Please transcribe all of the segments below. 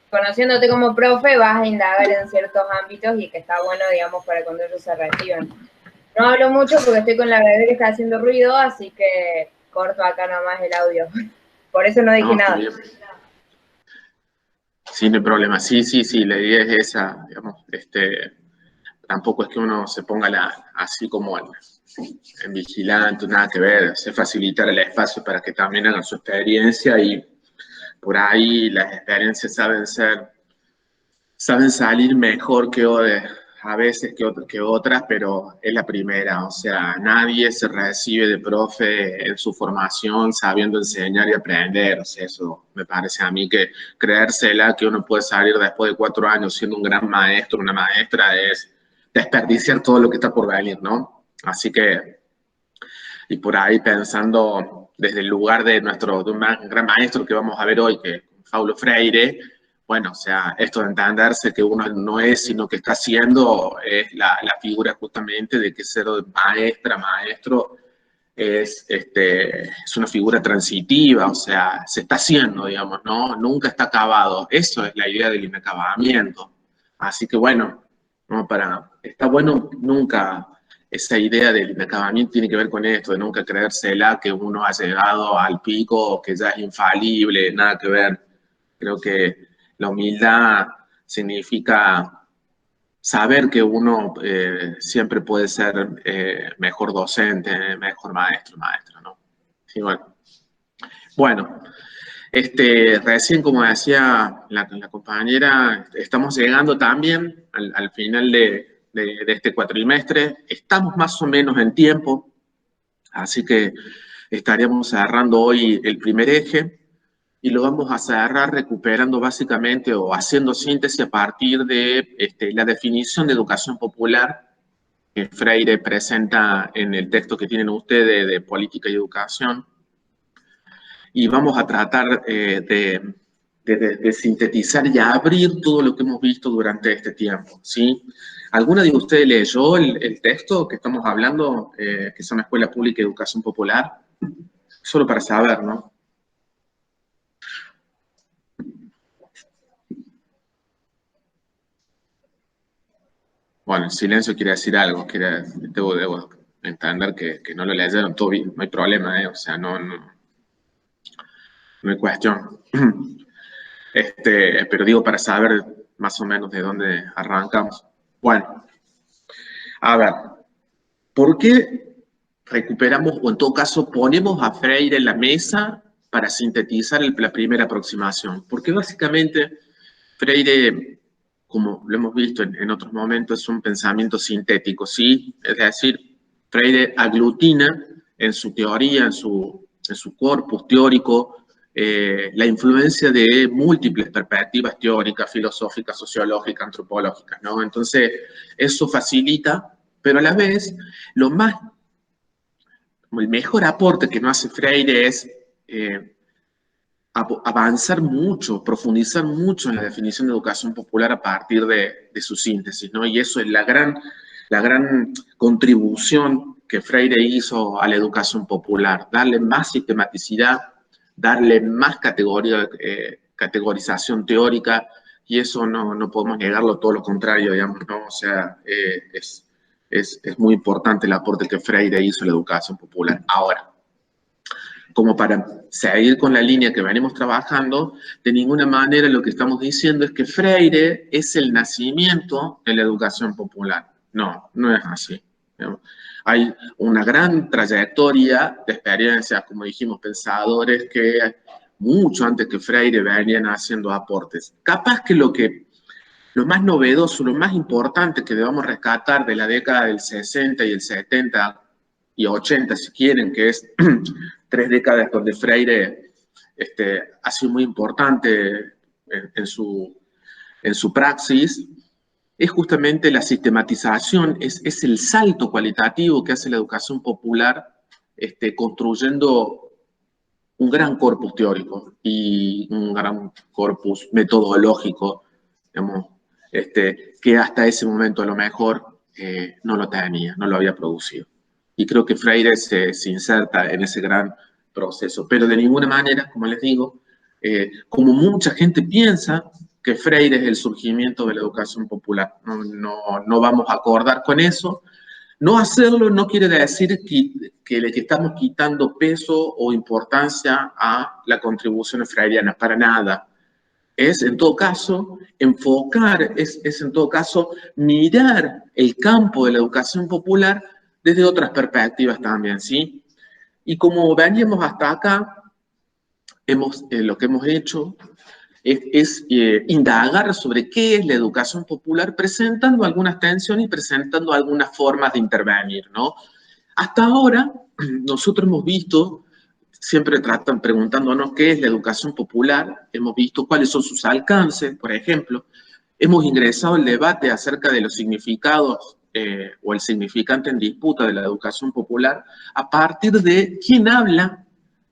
conociéndote como profe, vas a indagar en ciertos ámbitos y que está bueno, digamos, para cuando ellos se reciban. No hablo mucho porque estoy con la bebé que está haciendo ruido, así que corto acá nomás el audio. Por eso no dije No, está nada. bien. Sí, no hay problema. Sí, sí, sí, la idea es esa, digamos, tampoco es que uno se ponga así como en vigilante, nada que ver, se facilitar el espacio para que también hagan su experiencia y por ahí las experiencias saben salir mejor a veces que otras, pero es la primera. O sea, nadie se recibe de profe en su formación sabiendo enseñar y aprender. O sea, eso me parece a mí que creérsela que uno puede salir después de 4 años siendo un gran maestro, una maestra, es desperdiciar todo lo que está por venir, ¿no? Así que, y por ahí pensando desde el lugar de un gran maestro que vamos a ver hoy, que es Paulo Freire, bueno, o sea, esto de entenderse que uno no es, sino que está haciendo, es la figura justamente de que ser maestra, maestro, es una figura transitiva, o sea, se está haciendo, digamos, ¿no? Nunca está acabado. Eso es la idea del inacabamiento. Así que bueno, ¿no? Está bueno nunca, esa idea del inacabamiento tiene que ver con esto, de nunca creérsela que uno ha llegado al pico, que ya es infalible, nada que ver. Creo que la humildad significa saber que uno siempre puede ser mejor docente, mejor maestro, maestra, ¿no? Sí, bueno, recién, como decía la compañera, estamos llegando también al final de este cuatrimestre. Estamos más o menos en tiempo, así que estaríamos cerrando hoy el primer eje y lo vamos a cerrar recuperando básicamente o haciendo síntesis a partir de la definición de educación popular que Freire presenta en el texto que tienen ustedes de Política y Educación. Y vamos a tratar de sintetizar y abrir todo lo que hemos visto durante este tiempo, ¿sí? ¿Alguna de ustedes leyó el texto que estamos hablando, que es una escuela pública de educación popular? Solo para saber, ¿no? Bueno, el silencio quiere decir algo, debo entender que no lo leyeron, todo bien, no hay problema, ¿eh? O sea, no hay cuestión. Pero digo para saber más o menos de dónde arrancamos. Bueno, a ver, ¿por qué recuperamos, o en todo caso ponemos a Freire en la mesa para sintetizar la primera aproximación? Porque básicamente Freire, como lo hemos visto en otros momentos, es un pensamiento sintético, ¿sí? Es decir, Freire aglutina en su teoría, en su corpus teórico, la influencia de múltiples perspectivas teóricas, filosóficas, sociológicas, antropológicas, ¿no? Entonces, eso facilita, pero a la vez, lo más, el mejor aporte que nos hace Freire es avanzar mucho, profundizar mucho en la definición de educación popular a partir de su síntesis, ¿no? Y eso es la gran contribución que Freire hizo a la educación popular, darle más sistematicidad, darle más categorización teórica, y eso no podemos negarlo, todo lo contrario, digamos, ¿no? O sea, es muy importante el aporte que Freire hizo a la educación popular. Ahora, como para seguir con la línea que venimos trabajando, de ninguna manera lo que estamos diciendo es que Freire es el nacimiento de la educación popular. No, no es así. Hay una gran trayectoria de experiencias, como dijimos, pensadores que mucho antes que Freire venían haciendo aportes. Capaz que lo más novedoso, lo más importante que debamos rescatar de la década del 60 y el 70 y 80, si quieren, que es 3 décadas donde Freire ha sido muy importante en su praxis, es justamente la sistematización, es el salto cualitativo que hace la educación popular construyendo un gran corpus teórico y un gran corpus metodológico, digamos, que hasta ese momento a lo mejor no lo tenía, no lo había producido. Y creo que Freire se inserta en ese gran proceso, pero de ninguna manera, como les digo, como mucha gente piensa que Freire es el surgimiento de la educación popular. No vamos a acordar con eso. No hacerlo no quiere decir que le estamos quitando peso o importancia a la contribución freiriana, para nada. Es, en todo caso, enfocar, es en todo caso, mirar el campo de la educación popular desde otras perspectivas también, ¿sí? Y como veníamos hasta acá, lo que hemos hecho es indagar sobre qué es la educación popular, presentando algunas tensiones y presentando algunas formas de intervenir, ¿no? Hasta ahora, nosotros hemos visto, siempre tratan preguntándonos qué es la educación popular, hemos visto cuáles son sus alcances, por ejemplo, hemos ingresado al debate acerca de los significados o el significante en disputa de la educación popular a partir de quién habla,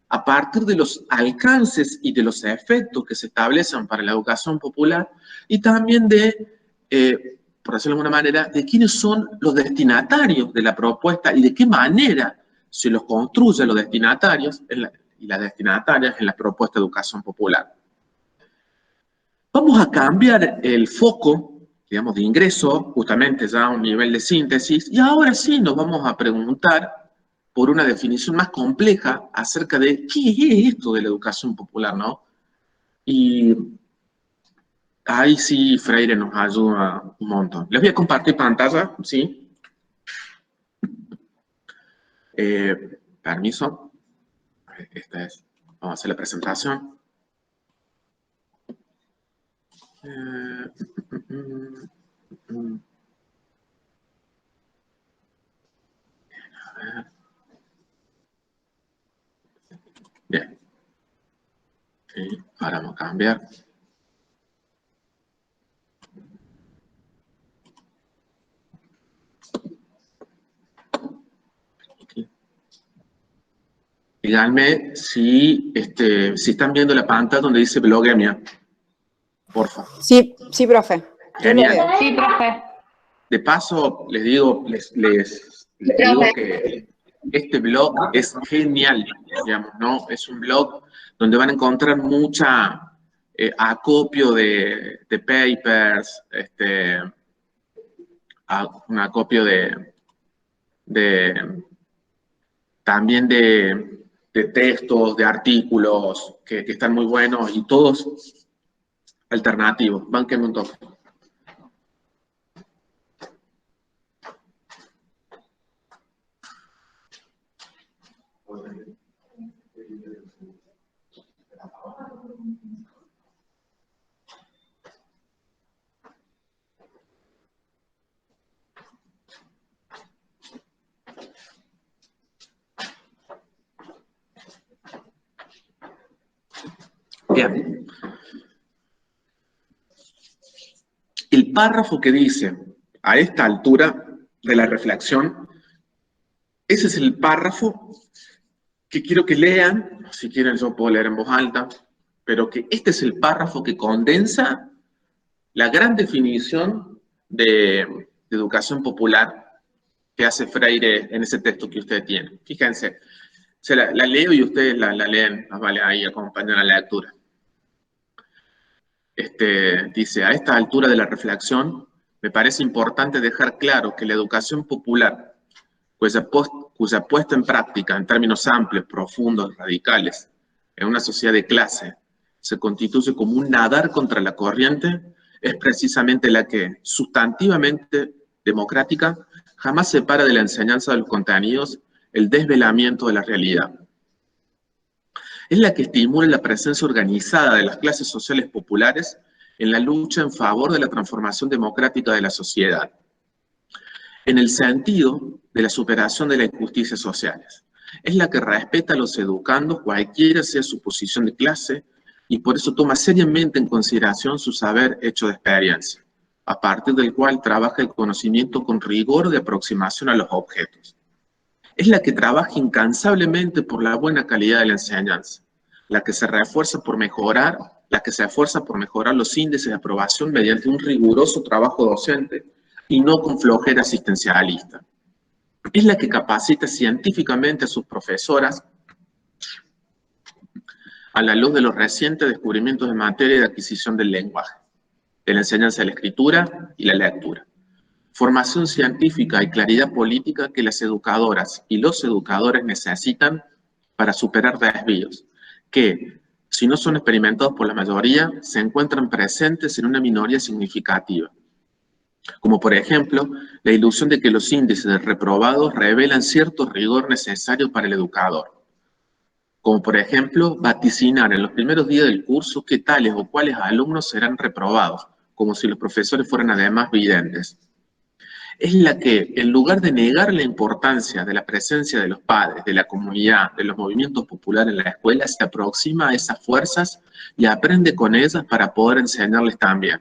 a partir de los alcances y de los efectos que se establecen para la educación popular y también de, por decirlo de alguna manera, de quiénes son los destinatarios de la propuesta y de qué manera se los construye los destinatarios y las destinatarias en la propuesta de educación popular. Vamos a cambiar el foco, digamos, de ingreso, justamente ya a un nivel de síntesis, y ahora sí nos vamos a preguntar por una definición más compleja acerca de qué es esto de la educación popular, ¿no? Y ahí sí Freire nos ayuda un montón. Les voy a compartir pantalla, ¿sí? Permiso. Esta es, vamos a hacer la presentación. Bien. Sí, ahora vamos a cambiar. Díganme si están viendo la pantalla donde dice blogemia. Porfa. Sí, sí, profe. Yo lo veo. Sí, profe. De paso, les digo que este blog es genial, digamos, ¿no? Es un blog donde van a encontrar mucha acopio de papers, un acopio también de textos, de artículos que están muy buenos y todos alternativos. Bánquenme un toque. Bien. El párrafo que dice, a esta altura de la reflexión, ese es el párrafo que quiero que lean, si quieren yo puedo leer en voz alta, pero que este es el párrafo que condensa la gran definición de educación popular que hace Freire en ese texto que ustedes tienen. Fíjense, se la leo y ustedes la leen, nos vale ahí, acompañan a la lectura. Dice, a esta altura de la reflexión, me parece importante dejar claro que la educación popular, cuya puesta en práctica en términos amplios, profundos, radicales, en una sociedad de clase, se constituye como un nadar contra la corriente, es precisamente la que, sustantivamente democrática, jamás separa de la enseñanza de los contenidos el desvelamiento de la realidad. Es la que estimula la presencia organizada de las clases sociales populares en la lucha en favor de la transformación democrática de la sociedad, en el sentido de la superación de las injusticias sociales. Es la que respeta a los educandos, cualquiera sea su posición de clase, y por eso toma seriamente en consideración su saber hecho de experiencia, a partir del cual trabaja el conocimiento con rigor de aproximación a los objetos. Es la que trabaja incansablemente por la buena calidad de la enseñanza, la que se esfuerza por mejorar los índices de aprobación mediante un riguroso trabajo docente y no con flojera asistencialista. Es la que capacita científicamente a sus profesoras a la luz de los recientes descubrimientos en materia de adquisición del lenguaje. de la enseñanza de la escritura y la lectura. Formación científica y claridad política que las educadoras y los educadores necesitan para superar desvíos, que, si no son experimentados por la mayoría, se encuentran presentes en una minoría significativa. Como por ejemplo, la ilusión de que los índices de reprobados revelan cierto rigor necesario para el educador. Como por ejemplo, vaticinar en los primeros días del curso qué tales o cuáles alumnos serán reprobados, como si los profesores fueran además videntes. Es la que, en lugar de negar la importancia de la presencia de los padres, de la comunidad, de los movimientos populares en la escuela, se aproxima a esas fuerzas y aprende con ellas para poder enseñarles también.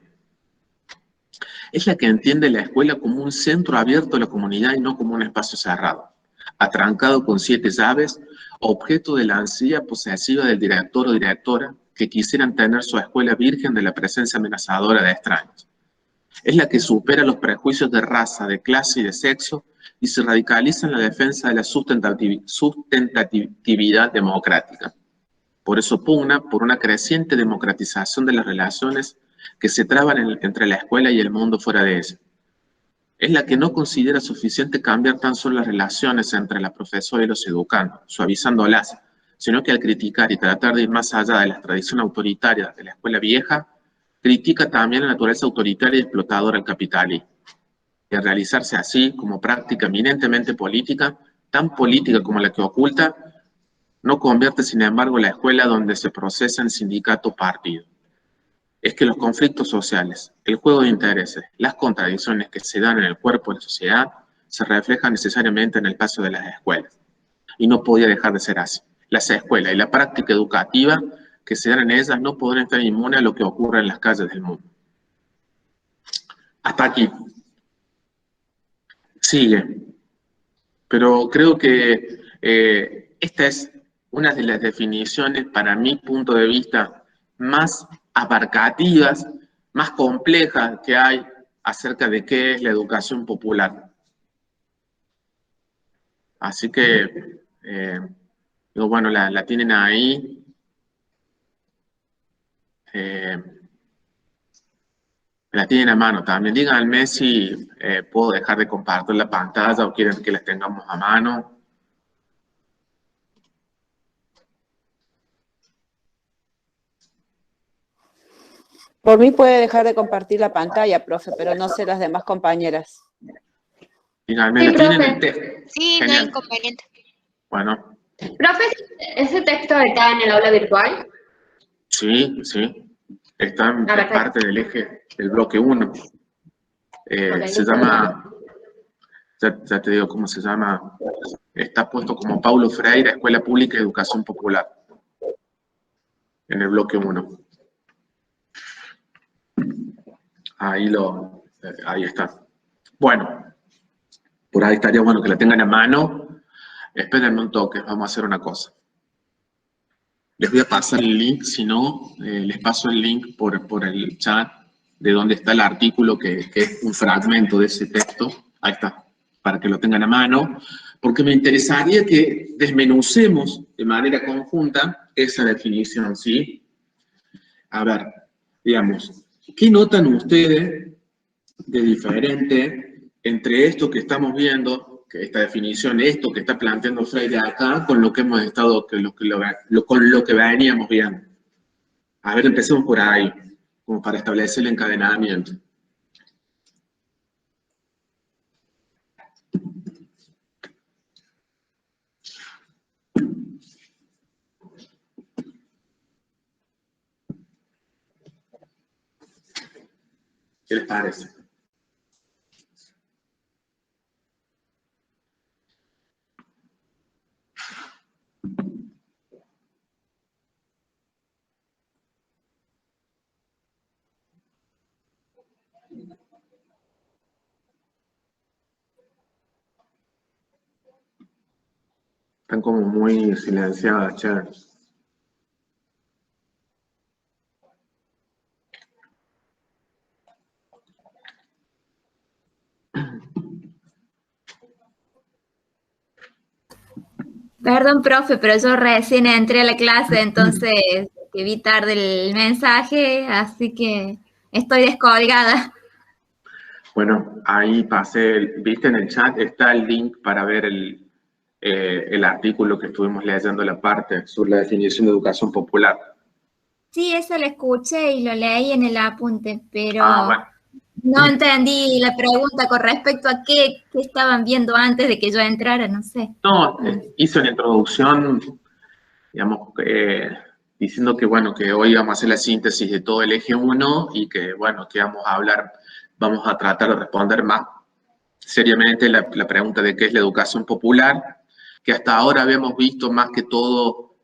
Es la que entiende la escuela como un centro abierto a la comunidad y no como un espacio cerrado, atrancado con 7 llaves, objeto de la ansia posesiva del director o directora que quisieran tener su escuela virgen de la presencia amenazadora de extraños. Es la que supera los prejuicios de raza, de clase y de sexo y se radicaliza en la defensa de la sustentatividad democrática. Por eso pugna por una creciente democratización de las relaciones que se traban entre la escuela y el mundo fuera de ella. Es la que no considera suficiente cambiar tan solo las relaciones entre la profesora y los educandos, suavizándolas, sino que al criticar y tratar de ir más allá de la tradición autoritaria de la escuela vieja, critica también la naturaleza autoritaria y explotadora del capitalismo. Y al realizarse así, como práctica eminentemente política, tan política como la que oculta, no convierte, sin embargo, la escuela donde se procesa en sindicato partido. Es que los conflictos sociales, el juego de intereses, las contradicciones que se dan en el cuerpo de la sociedad, se reflejan necesariamente en el paso de las escuelas. Y no podía dejar de ser así. Las escuelas y la práctica educativa que se dan en ellas no podrán estar inmunes a lo que ocurre en las calles del mundo. Hasta aquí. Sigue. Pero creo que esta es una de las definiciones, para mi punto de vista, más abarcativas, más complejas que hay acerca de qué es la educación popular. Así que, bueno, la tienen ahí. La tienen a mano también. Díganme si puedo dejar de compartir la pantalla o quieren que las tengamos a mano. Por mí puede dejar de compartir la pantalla, profe, pero no sé las demás compañeras. Díganme, Sí, ¿la tienen profe. el texto? Sí, no Genial. hay inconveniente. Bueno. Profe, ¿ese texto está en el aula virtual? Sí, sí. Está en parte del eje del bloque 1. Se llama, ya te digo cómo se llama, está puesto como Paulo Freire, Escuela Pública y Educación Popular, en el bloque 1. Ahí está. Bueno, por ahí estaría bueno que la tengan a mano. Espérenme un toque, vamos a hacer una cosa. Les voy a pasar el link, si no, les paso el link por el chat de donde está el artículo que es un fragmento de ese texto. Ahí está, para que lo tengan a mano, porque me interesaría que desmenucemos de manera conjunta esa definición, ¿sí? A ver, digamos, ¿qué notan ustedes de diferente entre esto que estamos viendo, que esta definición, esto que está planteando Freire acá, con lo que hemos estado, con lo que veníamos viendo? A ver, empecemos por ahí, como para establecer el encadenamiento. ¿Qué les parece? Están como muy silenciadas, che. Perdón, profe, pero yo recién entré a la clase, entonces vi tarde el mensaje, así que estoy descolgada. Bueno, ahí pasé, viste en el chat, está el link para ver el artículo que estuvimos leyendo, la parte sobre la definición de educación popular. Sí, eso lo escuché y lo leí en el apunte, pero Bueno. no entendí la pregunta con respecto a qué estaban viendo antes de que yo entrara, no sé. No, hice una introducción, digamos, diciendo que, bueno, que hoy vamos a hacer la síntesis de todo el eje 1 y que, bueno, que vamos a tratar de responder más seriamente la pregunta de qué es la educación popular, que hasta ahora habíamos visto más que todo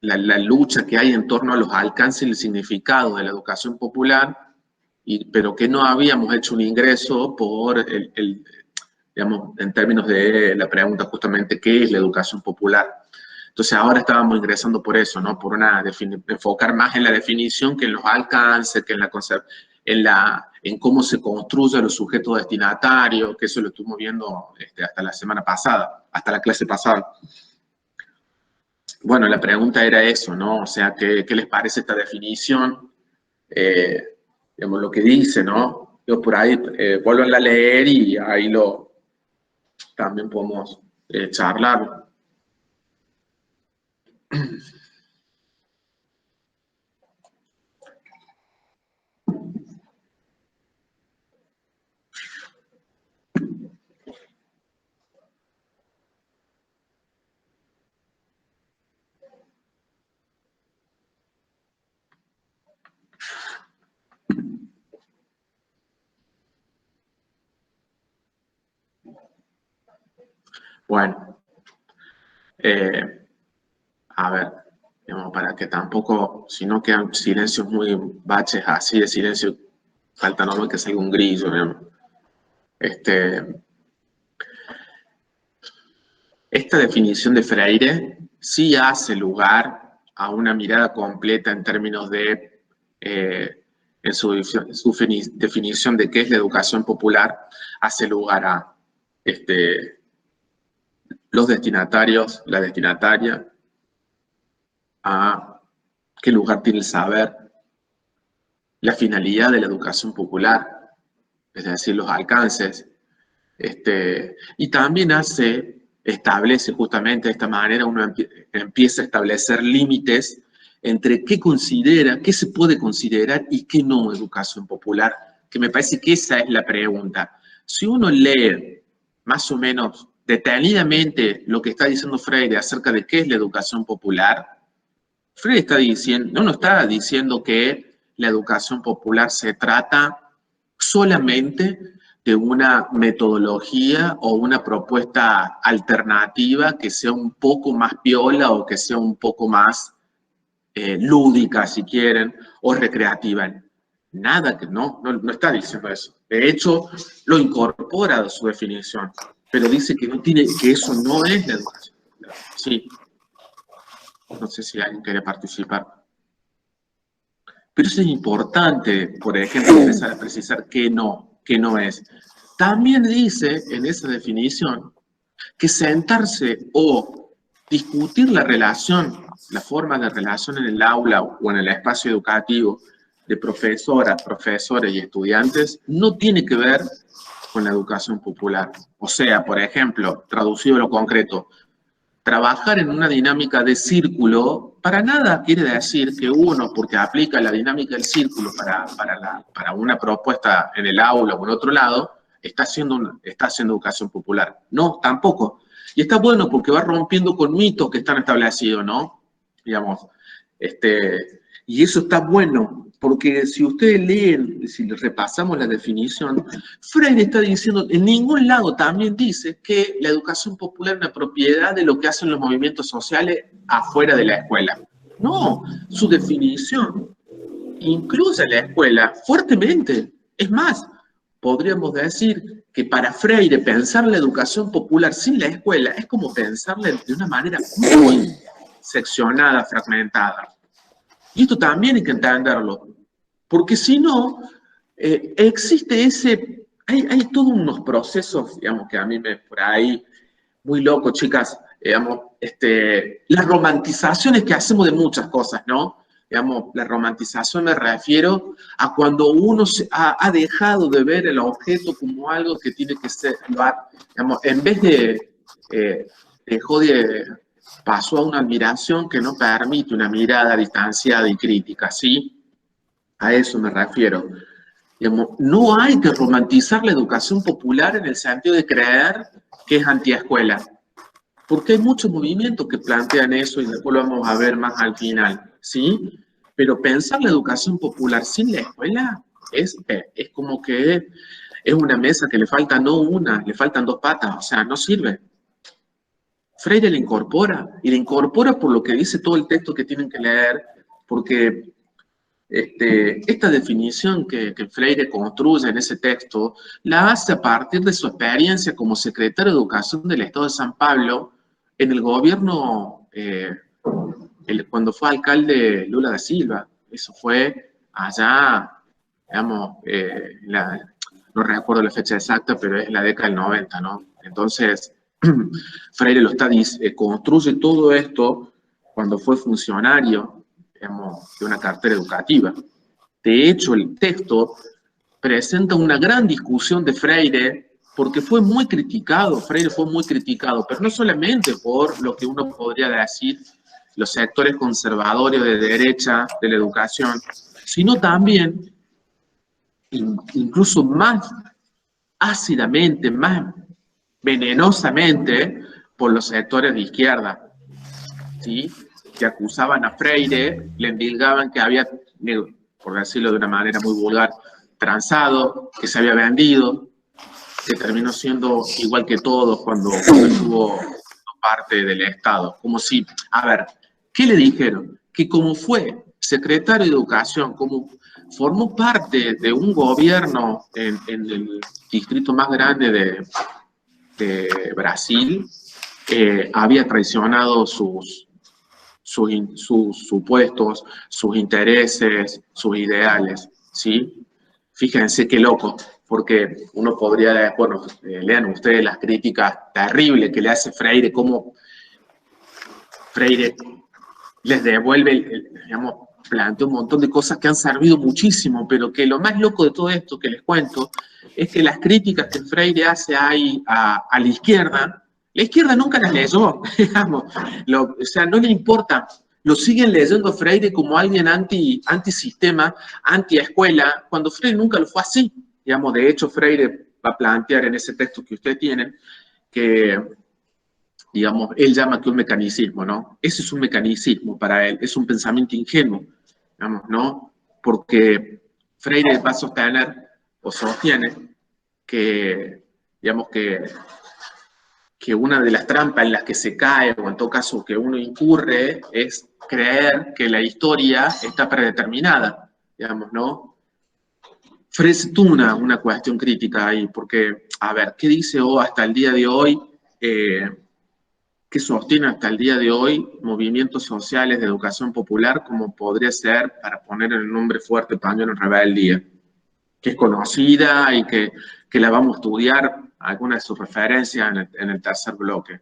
la lucha que hay en torno a los alcances y el significado de la educación popular, pero que no habíamos hecho un ingreso por digamos, en términos de la pregunta justamente qué es la educación popular. Entonces ahora estábamos ingresando por eso, ¿no? Por enfocar más en la definición que en los alcances, que en cómo se construyen los sujetos destinatarios, que eso lo estuvimos viendo hasta la semana pasada, hasta la clase pasada. Bueno, la pregunta era eso, ¿no? O sea, ¿qué les parece esta definición? Digamos, lo que dice, ¿no? Yo por ahí vuelvan a leer y ahí también podemos charlar. Bueno, a ver, digamos, para que tampoco, si no quedan silencios muy baches así de silencio, falta nomás que salga un grillo, digamos. Esta definición de Freire sí hace lugar a una mirada completa en términos de, en su definición de qué es la educación popular, hace lugar a los destinatarios, la destinataria, a qué lugar tiene el saber, la finalidad de la educación popular, es decir, los alcances, y también establece justamente de esta manera, uno empieza a establecer límites entre qué se puede considerar y qué no educación popular, que me parece que esa es la pregunta. Si uno lee más o menos detenidamente lo que está diciendo Freire acerca de qué es la educación popular, Freire no está diciendo que la educación popular se trata solamente de una metodología o una propuesta alternativa que sea un poco más piola o que sea un poco más lúdica, si quieren, o recreativa. Nada, que no está diciendo eso. De hecho, lo incorpora a su definición, pero dice que eso no es la educación. Sí. No sé si alguien quiere participar. Pero eso es importante, por ejemplo, empezar a precisar qué no es. También dice en esa definición que sentarse o discutir la relación, la forma de relación en el aula o en el espacio educativo de profesoras, profesores y estudiantes no tiene que ver con la educación popular. O sea, por ejemplo, traducido a lo concreto, trabajar en una dinámica de círculo para nada quiere decir que uno, porque aplica la dinámica del círculo para una propuesta en el aula o en otro lado, está haciendo educación popular. No, tampoco. Y está bueno porque va rompiendo con mitos que están establecidos, ¿no? Digamos, y eso está bueno, porque si ustedes leen, si repasamos la definición, Freire está diciendo, en ningún lado también dice que la educación popular es una propiedad de lo que hacen los movimientos sociales afuera de la escuela. No, su definición incluye a la escuela fuertemente. Es más, podríamos decir que para Freire pensar la educación popular sin la escuela es como pensarla de una manera muy seccionada, fragmentada. Y esto también hay que entenderlo, porque si no, existe hay todos unos procesos, digamos, que a mí por ahí, muy loco, chicas, digamos, las romantizaciones que hacemos de muchas cosas, ¿no? Digamos, la romantización me refiero a cuando uno ha dejado de ver el objeto como algo que tiene que ser, digamos, en vez pasó a una admiración que no permite una mirada distanciada y crítica, ¿sí? A eso me refiero. Digamos, no hay que romantizar la educación popular en el sentido de creer que es antiescuela, porque hay muchos movimientos que plantean eso y después lo vamos a ver más al final, ¿sí? Pero pensar la educación popular sin la escuela es como que es una mesa que le falta no una, le faltan dos patas, o sea, no sirve. Freire la incorpora, y la incorpora por lo que dice todo el texto que tienen que leer, porque esta definición que Freire construye en ese texto la hace a partir de su experiencia como secretario de Educación del Estado de San Pablo en el gobierno, cuando fue alcalde Lula da Silva. Eso fue allá, digamos, no recuerdo la fecha exacta, pero es la década del 90, ¿no? Entonces, Freire construye todo esto cuando fue funcionario, digamos, de una cartera educativa. De hecho, el texto presenta una gran discusión de Freire, porque fue muy criticado, Freire fue muy criticado, pero no solamente por lo que uno podría decir los sectores conservadores de derecha de la educación, sino también, incluso más ácidamente, más venenosamente, por los sectores de izquierda, ¿sí? Que acusaban a Freire, le endilgaban que había, por decirlo de una manera muy vulgar, transado, que se había vendido, que terminó siendo igual que todos cuando estuvo parte del Estado. Como si, a ver, ¿qué le dijeron? Que como fue secretario de Educación, como formó parte de un gobierno en el distrito más grande de Brasil, había traicionado sus supuestos, sus intereses, sus ideales, ¿sí? Fíjense qué loco, porque uno podría, bueno, lean ustedes las críticas terribles que le hace Freire, cómo Freire les devuelve, digamos, plantea un montón de cosas que han servido muchísimo, pero que lo más loco de todo esto que les cuento es que las críticas que Freire hace ahí a la izquierda nunca las leyó, digamos, o sea, no le importa, lo siguen leyendo a Freire como alguien antisistema, antiescuela, cuando Freire nunca lo fue así, digamos. De hecho, Freire va a plantear en ese texto que ustedes tienen que, digamos, él llama que un mecanicismo, ¿no? Ese es un mecanicismo para él, es un pensamiento ingenuo, digamos, ¿no? Porque Freire va a sostener, o sostiene, que, digamos, que una de las trampas en las que se cae, o en todo caso que uno incurre, es creer que la historia está predeterminada, digamos, ¿no? Freire tuvo una cuestión crítica ahí, porque, a ver, ¿qué dice hasta el día de hoy? ¿Qué sostiene hasta el día de hoy movimientos sociales de educación popular, como podría ser, para poner el nombre fuerte, Pañuelo en Rebeldía, que es conocida y que la vamos a estudiar, algunas de sus referencias en el tercer bloque?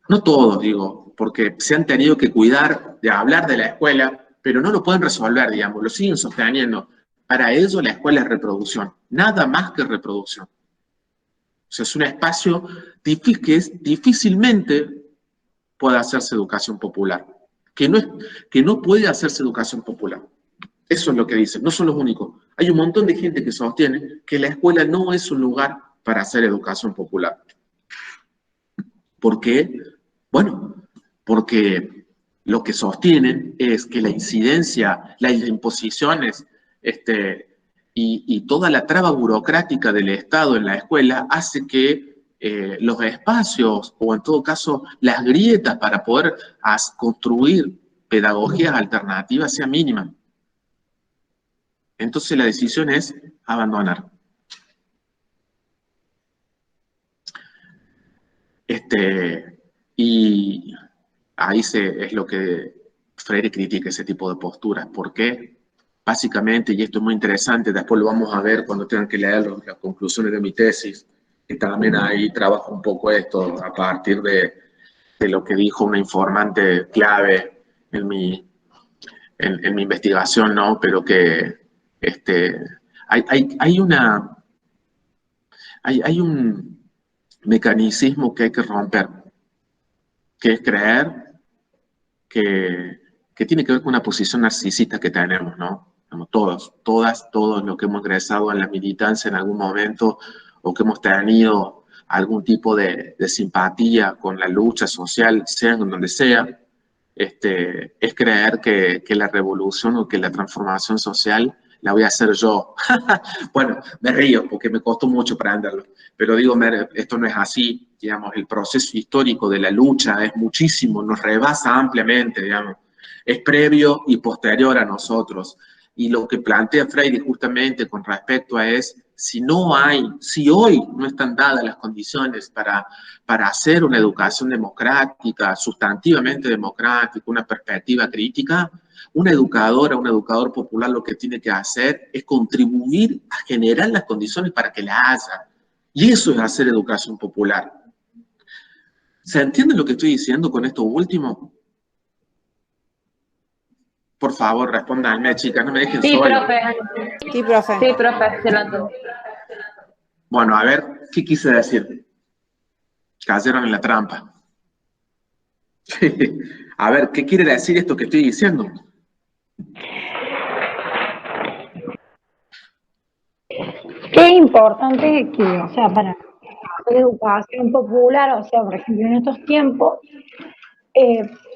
No todos, digo, porque se han tenido que cuidar de hablar de la escuela, pero no lo pueden resolver, digamos, lo siguen sosteniendo. Para ello la escuela es reproducción, nada más que reproducción. O sea, es un espacio que difícilmente puede hacerse educación popular, que no puede hacerse educación popular. Eso es lo que dicen, no son los únicos. Hay un montón de gente que sostiene que la escuela no es un lugar para hacer educación popular. ¿Por qué? Bueno, porque lo que sostienen es que la incidencia, las imposiciones y toda la traba burocrática del Estado en la escuela hace que los espacios, o en todo caso las grietas para poder construir pedagogías alternativas sean mínimas. Entonces la decisión es abandonar. Y ahí es lo que Freire critica, ese tipo de posturas. ¿Por qué? Básicamente, y esto es muy interesante, después lo vamos a ver cuando tengan que leer las conclusiones de mi tesis, que también ahí trabajo un poco esto a partir de lo que dijo una informante clave en mi investigación, ¿no? Pero que hay un mecanismo que hay que romper, que es creer que tiene que ver con una posición narcisista que tenemos, ¿no? Todos, todas, todos los que hemos ingresado en la militancia en algún momento o que hemos tenido algún tipo de simpatía con la lucha social, sea en donde sea, es creer que la revolución o que la transformación social la voy a hacer yo. Bueno, me río porque me costó mucho aprenderlo, pero digo, esto no es así, digamos, el proceso histórico de la lucha es muchísimo, nos rebasa ampliamente, digamos, es previo y posterior a nosotros. Y lo que plantea Freire justamente con respecto a si hoy no están dadas las condiciones para hacer una educación democrática, sustantivamente democrática, una perspectiva crítica, una educadora, un educador popular lo que tiene que hacer es contribuir a generar las condiciones para que la haya. Y eso es hacer educación popular. ¿Se entiende lo que estoy diciendo con esto último? Por favor, respóndanme, chicas, no me dejen Sí, sola. profe. Sí, profe. Sí, profe, se la entiendo. Bueno, a ver, ¿qué quise decir? Cayeron en la trampa. A ver, ¿qué quiere decir esto que estoy diciendo? Qué importante que, o sea, para la educación popular, o sea, por ejemplo, en estos tiempos,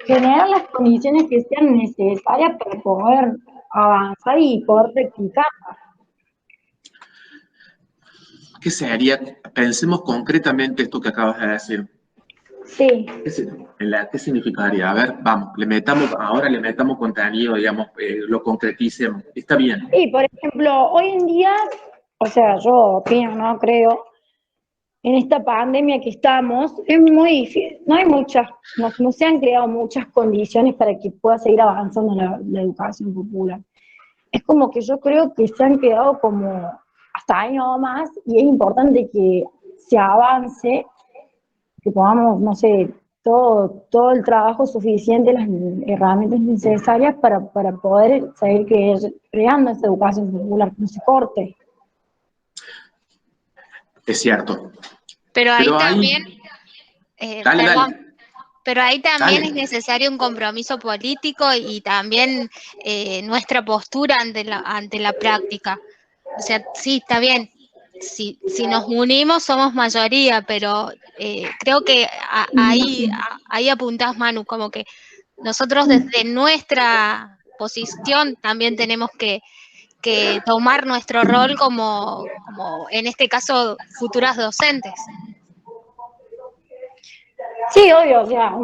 generar las condiciones que sean necesarias para poder avanzar y poder rectificar. ¿Qué sería? Pensemos concretamente esto que acabas de decir. Sí. ¿Qué significaría? A ver, vamos, ahora le metamos contenido, digamos, lo concreticemos. Está bien. Sí, por ejemplo, hoy en día, o sea, yo opino, no creo, en esta pandemia que estamos, es muy difícil, no se han creado muchas condiciones para que pueda seguir avanzando la educación popular. Es como que yo creo que se han quedado como hasta ahí nomás, y es importante que se avance, que podamos, no sé, todo el trabajo suficiente, las herramientas necesarias para poder seguir creando esta educación popular, que no se corte. Es cierto. Pero ahí también, dale. Pero ahí también Dale. es necesario un compromiso político y también nuestra postura ante la práctica. O sea, sí, está bien. Si nos unimos somos mayoría, pero creo que ahí apuntás, Manu, como que nosotros desde nuestra posición también tenemos que tomar nuestro rol como en este caso futuras docentes. Sí, obvio, o sea,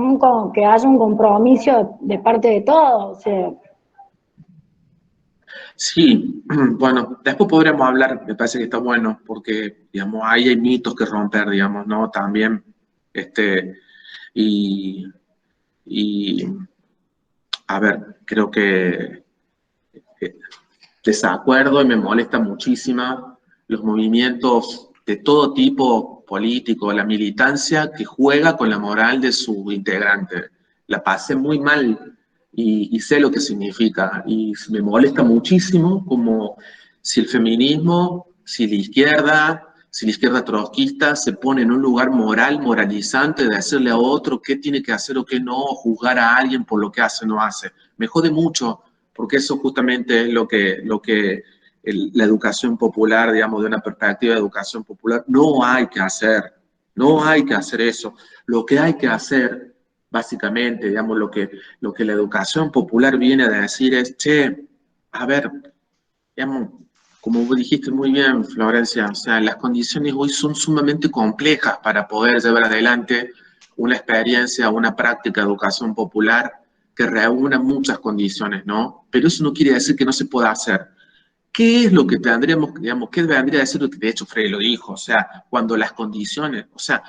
que haya un compromiso de parte de todos, o sea. Sí, bueno, después podremos hablar, me parece que está bueno, porque, digamos, ahí hay mitos que romper, digamos, ¿no? También, a ver, creo que desacuerdo y me molesta muchísimo los movimientos de todo tipo político, la militancia que juega con la moral de su integrante. La pasé muy mal y sé lo que significa. Y me molesta muchísimo como si el feminismo, si la izquierda trotskista se pone en un lugar moralizante de decirle a otro qué tiene que hacer o qué no, o juzgar a alguien por lo que hace o no hace. Me jode mucho, porque eso justamente es lo que la educación popular, digamos, de una perspectiva de educación popular, no hay que hacer eso. Lo que hay que hacer, básicamente, digamos, lo que la educación popular viene a decir es, che, a ver, digamos, como vos dijiste muy bien, Florencia, o sea, las condiciones hoy son sumamente complejas para poder llevar adelante una experiencia, una práctica de educación popular que reúna muchas condiciones, ¿no? Pero eso no quiere decir que no se pueda hacer. ¿Qué es lo que tendríamos, digamos, qué vendría a decir lo que de hecho Freire lo dijo? O sea, cuando las condiciones, o sea,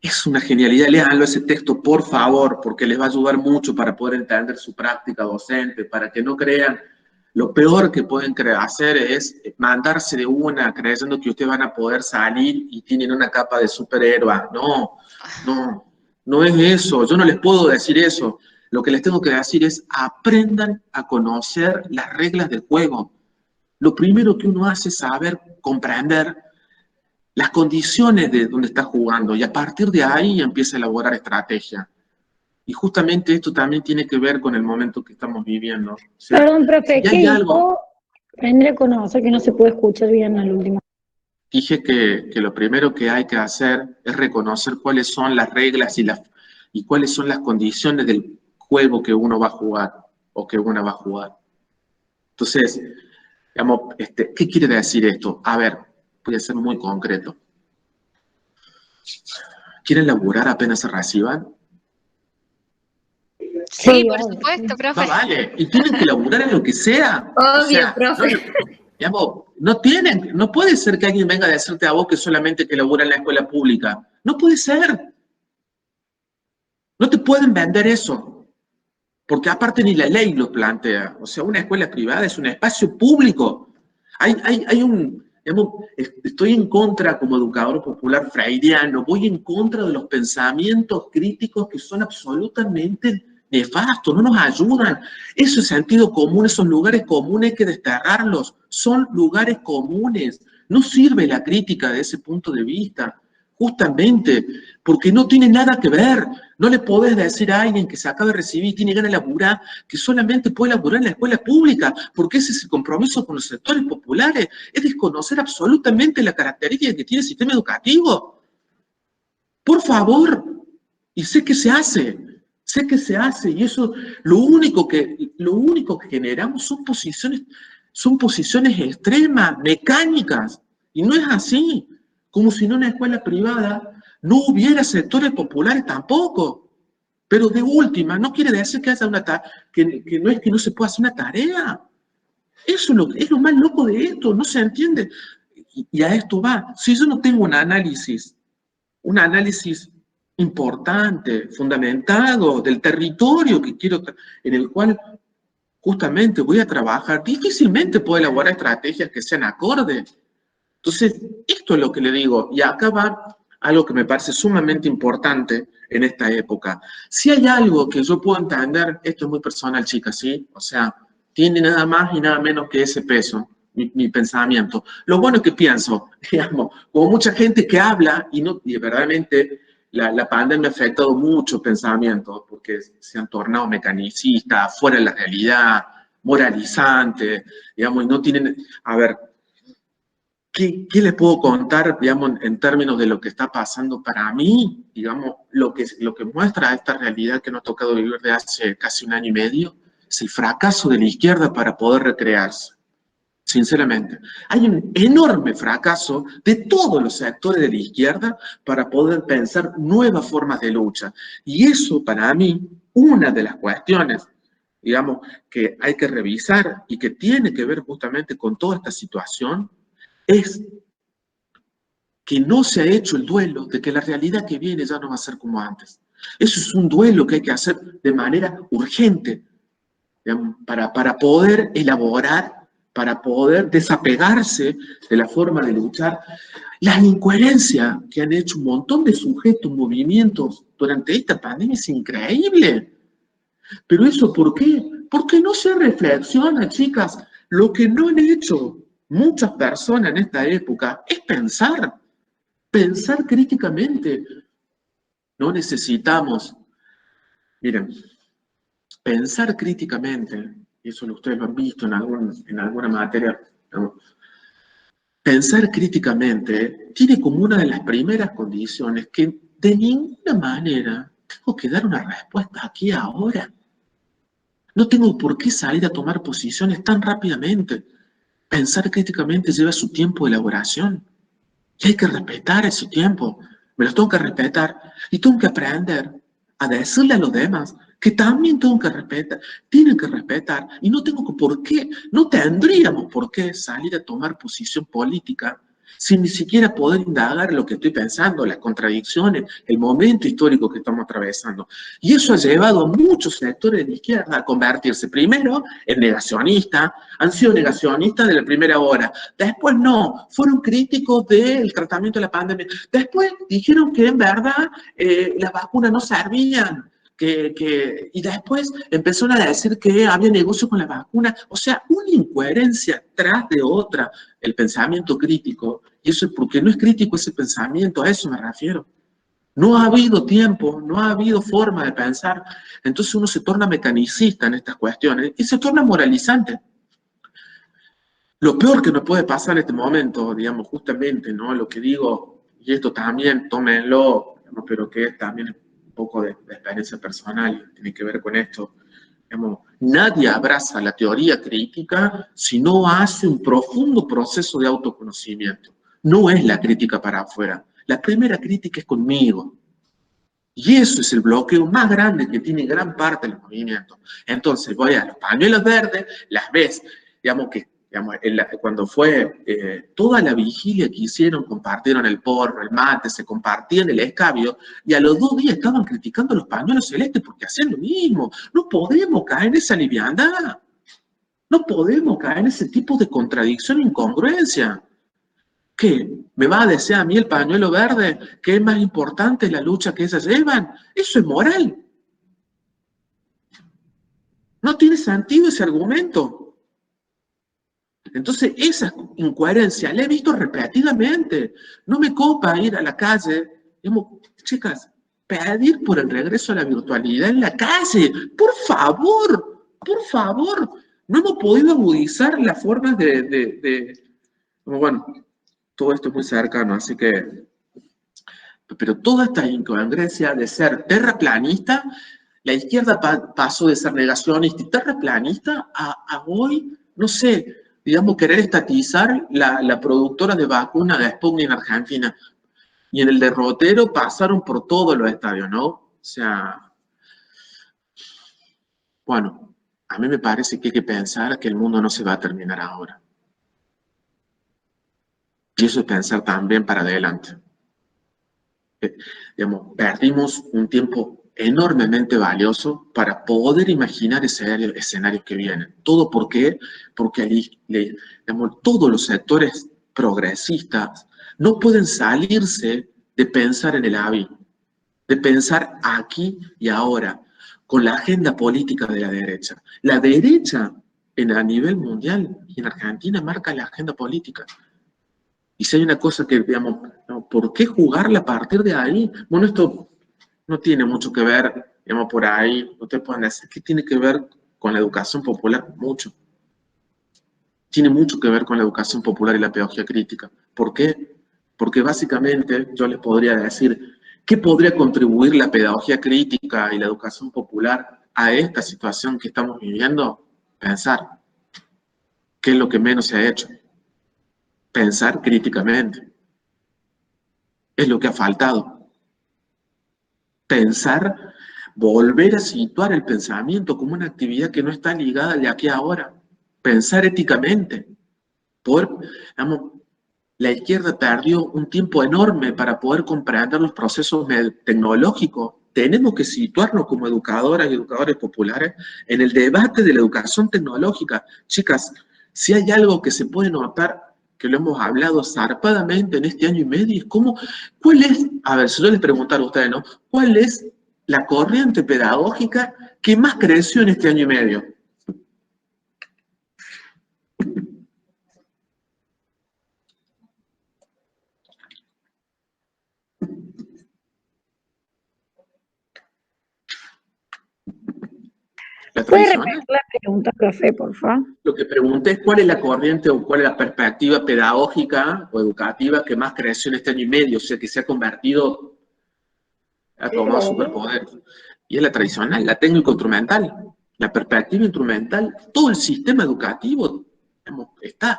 es una genialidad, léanlo ese texto, por favor, porque les va a ayudar mucho para poder entender su práctica docente, para que no crean, lo peor que pueden hacer es mandarse de una creyendo que ustedes van a poder salir y tienen una capa de superhéroe. No es eso, yo no les puedo decir eso. lo que les tengo que decir es aprendan a conocer las reglas del juego. Lo primero que uno hace es saber, comprender las condiciones de donde está jugando y a partir de ahí empieza a elaborar estrategia. Y justamente esto también tiene que ver con el momento que estamos viviendo. O sea, Perdón, profe, si ¿qué hay dijo? algo, Aprender a conocer, que no se puede escuchar bien al último. dije que lo primero que hay que hacer es reconocer cuáles son las reglas y cuáles son las condiciones del juego que uno va a jugar o que una va a jugar. Entonces, digamos, ¿qué quiere decir esto? A ver, voy a ser muy concreto. ¿Quieren laburar apenas se reciban? Sí, por supuesto, profe. No vale, y tienen que laburar en lo que sea. Obvio, O sea, profe. digamos, no puede ser que alguien venga a decirte a vos que solamente que labura en la escuela pública. No puede ser. No te pueden vender eso. Porque aparte ni la ley lo plantea. O sea, una escuela privada es un espacio público. Digamos, estoy en contra, como educador popular freudiano, voy en contra de los pensamientos críticos que son absolutamente nefastos, no nos ayudan. Ese sentido común, esos lugares comunes hay que desterrarlos. Son lugares comunes. No sirve la crítica de ese punto de vista. Justamente, porque no tiene nada que ver. No le podés decir a alguien que se acaba de recibir y tiene ganas de laburar, que solamente puede laburar en la escuela pública, porque ese es el compromiso con los sectores populares, es desconocer absolutamente la característica que tiene el sistema educativo. Por favor, y sé que se hace, y eso, lo único que generamos son posiciones extremas, mecánicas, y no es así. Como si en una escuela privada no hubiera sectores populares tampoco. Pero de última, no quiere decir que haya que no es que no se pueda hacer una tarea. Eso es lo más loco de esto, no se entiende. Y a esto va. Si yo no tengo un análisis importante, fundamentado, del territorio que quiero, en el cual justamente voy a trabajar, difícilmente puedo elaborar estrategias que sean acordes. Entonces, esto es lo que le digo, y acá va algo que me parece sumamente importante en esta época. Si hay algo que yo puedo entender, esto es muy personal, chicas, ¿sí? O sea, tiene nada más y nada menos que ese peso, mi pensamiento. Lo bueno es que pienso, digamos, como mucha gente que habla, y verdaderamente la pandemia ha afectado mucho pensamientos, porque se han tornado mecanicistas, fuera de la realidad, moralizantes, digamos, y no tienen, a ver, ¿qué les puedo contar, digamos, en términos de lo que está pasando para mí? Digamos, lo que muestra esta realidad que nos ha tocado vivir de hace casi un año y medio, es el fracaso de la izquierda para poder recrearse. Sinceramente, hay un enorme fracaso de todos los sectores de la izquierda para poder pensar nuevas formas de lucha. Y eso, para mí, una de las cuestiones, digamos, que hay que revisar y que tiene que ver justamente con toda esta situación, es que no se ha hecho el duelo de que la realidad que viene ya no va a ser como antes. Eso es un duelo que hay que hacer de manera urgente, digamos, para poder elaborar, para poder desapegarse de la forma de luchar. La incoherencia que han hecho un montón de sujetos, movimientos durante esta pandemia es increíble. ¿Pero eso por qué? Porque no se reflexiona, chicas. Lo que no han hecho muchas personas en esta época es pensar críticamente. No necesitamos, miren, pensar críticamente, y eso ustedes lo han visto en alguna materia, ¿no? Pensar críticamente tiene como una de las primeras condiciones que de ninguna manera tengo que dar una respuesta aquí ahora. No tengo por qué salir a tomar posiciones tan rápidamente. Pensar críticamente lleva su tiempo de elaboración. Y hay que respetar ese tiempo. Me lo tengo que respetar. Y tengo que aprender a decirle a los demás que también tengo que respetar, tienen que respetar. Y no tendríamos por qué salir a tomar posición política sin ni siquiera poder indagar lo que estoy pensando, las contradicciones, el momento histórico que estamos atravesando. Y eso ha llevado a muchos sectores de la izquierda a convertirse primero en negacionistas, han sido negacionistas de la primera hora, después no, fueron críticos del tratamiento de la pandemia, después dijeron que en verdad las vacunas no servían, y después empezaron a decir que había negocio con la vacuna. O sea, una incoherencia tras de otra, el pensamiento crítico. Y eso es porque no es crítico ese pensamiento, a eso me refiero. No ha habido tiempo, no ha habido forma de pensar. Entonces uno se torna mecanicista en estas cuestiones y se torna moralizante. Lo peor que nos puede pasar en este momento, digamos, justamente, ¿no? Lo que digo, y esto también, tómenlo, digamos, pero que es también un poco de experiencia personal, tiene que ver con esto. Digamos, nadie abraza la teoría crítica si no hace un profundo proceso de autoconocimiento. No es la crítica para afuera. La primera crítica es conmigo. Y eso es el bloqueo más grande que tiene gran parte del movimiento. Entonces voy a los pañuelos verdes, las ves, digamos que cuando fue toda la vigilia que hicieron, compartieron el porro, el mate, se compartían el escabio, y a los 2 días estaban criticando los pañuelos celestes porque hacían lo mismo. No podemos caer en esa liviandad. No podemos caer en ese tipo de contradicción e incongruencia. ¿Qué? ¿Me va a decir a mí el pañuelo verde que es más importante la lucha que ellas llevan? Eso es moral. No tiene sentido ese argumento. Entonces, esa incoherencia la he visto repetidamente. No me copa ir a la calle, digamos, chicas, pedir por el regreso a la virtualidad en la calle. Por favor, por favor. No hemos podido agudizar las formas bueno, todo esto es muy cercano, así que... Pero toda esta incongruencia de ser terraplanista, la izquierda pasó de ser negacionista y terraplanista a hoy, no sé, digamos, querer estatizar la productora de vacunas de Sputnik en Argentina. Y en el derrotero pasaron por todos los estadios, ¿no? O sea, bueno, a mí me parece que hay que pensar que el mundo no se va a terminar ahora. Y eso es pensar también para adelante. Digamos, perdimos un tiempo enormemente valioso para poder imaginar escenarios que vienen. ¿Todo por qué? Porque digamos, todos los sectores progresistas no pueden salirse de pensar en el AVI, de pensar aquí y ahora, con la agenda política de la derecha. La derecha, a nivel mundial y en Argentina, marca la agenda política. Y si hay una cosa que, digamos, ¿no? ¿Por qué jugarla a partir de ahí? Bueno, esto no tiene mucho que ver, digamos, por ahí. Ustedes pueden decir que tiene que ver con la educación popular, mucho. Tiene mucho que ver con la educación popular y la pedagogía crítica. ¿Por qué? Porque básicamente yo les podría decir, ¿qué podría contribuir la pedagogía crítica y la educación popular a esta situación que estamos viviendo? Pensar. ¿Qué es lo que menos se ha hecho? Pensar críticamente. Es lo que ha faltado. Pensar, volver a situar el pensamiento como una actividad que no está ligada de aquí a ahora. Pensar éticamente. Digamos, la izquierda perdió un tiempo enorme para poder comprender los procesos tecnológicos. Tenemos que situarnos como educadoras y educadores populares en el debate de la educación tecnológica. Chicas, si hay algo que se puede notar, que lo hemos hablado zarpadamente en este año y medio, es ¿cuál es, a ver, si yo les preguntara a ustedes, ¿no? ¿Cuál es la corriente pedagógica que más creció en este año y medio? ¿Puede repetir la pregunta, profe, por favor? Lo que pregunté es cuál es la corriente o cuál es la perspectiva pedagógica o educativa que más creció en este año y medio, o sea, que se ha convertido, ha tomado superpoder. Y es la tradicional, la técnico-instrumental, la perspectiva instrumental. Todo el sistema educativo, digamos, está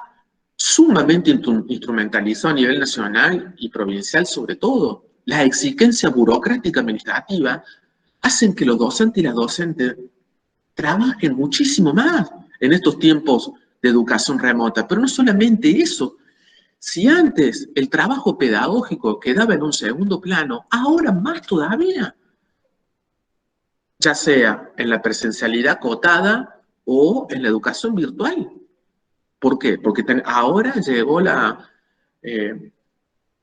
sumamente instrumentalizado a nivel nacional y provincial sobre todo. Las exigencias burocráticas administrativas hacen que los docentes y las docentes trabajen muchísimo más en estos tiempos de educación remota. Pero no solamente eso. Si antes el trabajo pedagógico quedaba en un segundo plano, ahora más todavía. Ya sea en la presencialidad cotada o en la educación virtual. ¿Por qué? Porque ahora llegó me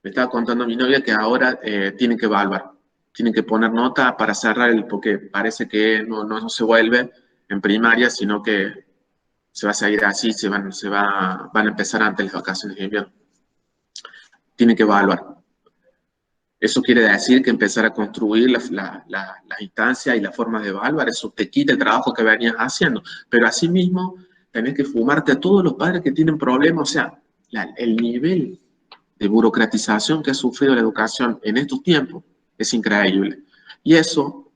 estaba contando mi novia que ahora tienen que evaluar. tienen que poner nota para cerrar porque parece que no se vuelve en primaria, sino que se va a seguir así, van a empezar antes las vacaciones de invierno. Tienen que evaluar. Eso quiere decir que empezar a construir las instancias y las formas de evaluar, eso te quita el trabajo que venías haciendo. Pero asimismo, tenés que fumarte a todos los padres que tienen problemas. O sea, el nivel de burocratización que ha sufrido la educación en estos tiempos es increíble. Y eso,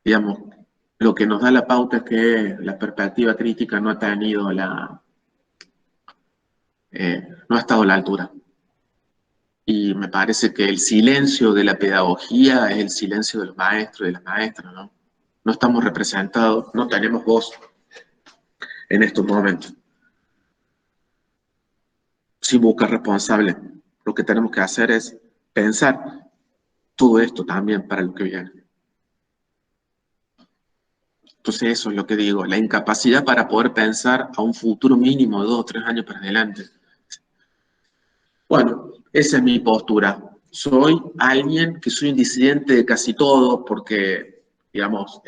digamos, lo que nos da la pauta es que la perspectiva crítica no ha tenido no ha estado a la altura. Y me parece que el silencio de la pedagogía es el silencio de los maestros y de las maestras, ¿no? No estamos representados, no tenemos voz en estos momentos. Sin buscar responsables, lo que tenemos que hacer es pensar todo esto también para lo que viene. Entonces eso es lo que digo, la incapacidad para poder pensar a un futuro mínimo de 2 o 3 años para adelante. Bueno, esa es mi postura. Soy alguien que soy un disidente de casi todo porque, digamos,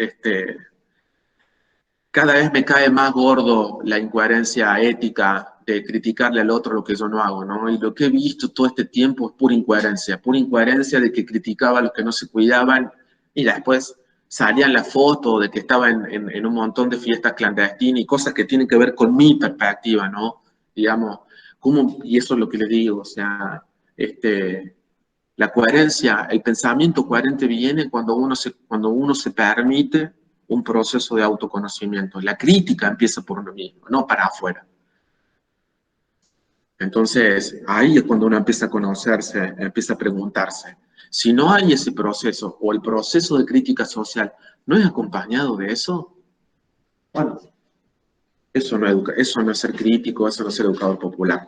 cada vez me cae más gordo la incoherencia ética de criticarle al otro lo que yo no hago, ¿no? Y lo que he visto todo este tiempo es pura incoherencia de que criticaba a los que no se cuidaban y después salían las fotos de que estaba en un montón de fiestas clandestinas y cosas que tienen que ver con mi perspectiva, ¿no? Digamos, y eso es lo que les digo, o sea, la coherencia, el pensamiento coherente viene cuando uno se permite un proceso de autoconocimiento. La crítica empieza por uno mismo, no para afuera. Entonces, ahí es cuando uno empieza a conocerse, empieza a preguntarse. Si no hay ese proceso, o el proceso de crítica social no es acompañado de eso, bueno, eso no es ser crítico, eso no es ser educador popular.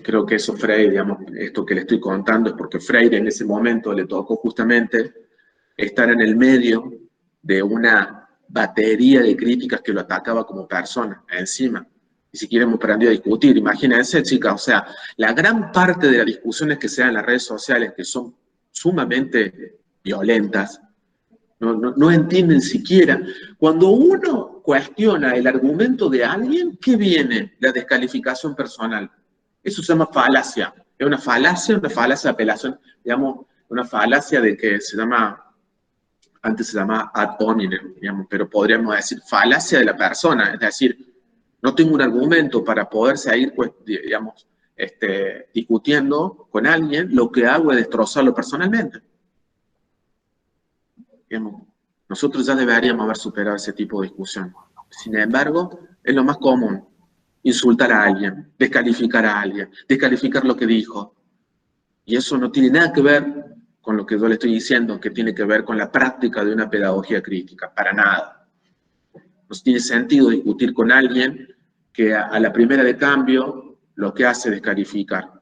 Creo que eso Freire, digamos, esto que le estoy contando es porque Freire en ese momento le tocó justamente estar en el medio de una batería de críticas que lo atacaba como persona, encima. Ni siquiera hemos aprendido a discutir. Imagínense, chicas, o sea, la gran parte de las discusiones que se dan en las redes sociales, que son sumamente violentas, no entienden siquiera. Cuando uno cuestiona el argumento de alguien, ¿qué viene? La descalificación personal. Eso se llama falacia. Es una falacia de apelación, digamos, una falacia de que se llama, antes se llamaba ad hominem, digamos, pero podríamos decir falacia de la persona, es decir, no tengo un argumento para poder seguir, pues, digamos, discutiendo con alguien, lo que hago es destrozarlo personalmente. Digamos, nosotros ya deberíamos haber superado ese tipo de discusión. Sin embargo, es lo más común. Insultar a alguien, descalificar lo que dijo. Y eso no tiene nada que ver con lo que yo le estoy diciendo, que tiene que ver con la práctica de una pedagogía crítica, para nada. No tiene sentido discutir con alguien que a la primera de cambio lo que hace es descalificar.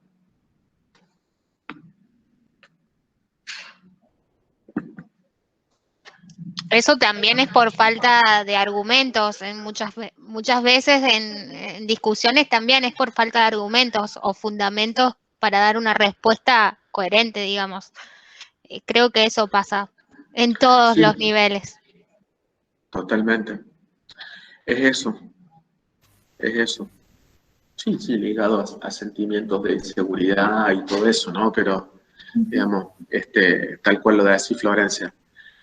Eso también es por falta de argumentos. Muchas veces en discusiones también es por falta de argumentos o fundamentos para dar una respuesta coherente, digamos. Creo que eso pasa en todos los niveles. Totalmente. Es eso. Sí, ligado a sentimientos de inseguridad y todo eso, ¿no? Pero, digamos, tal cual lo decía Florencia.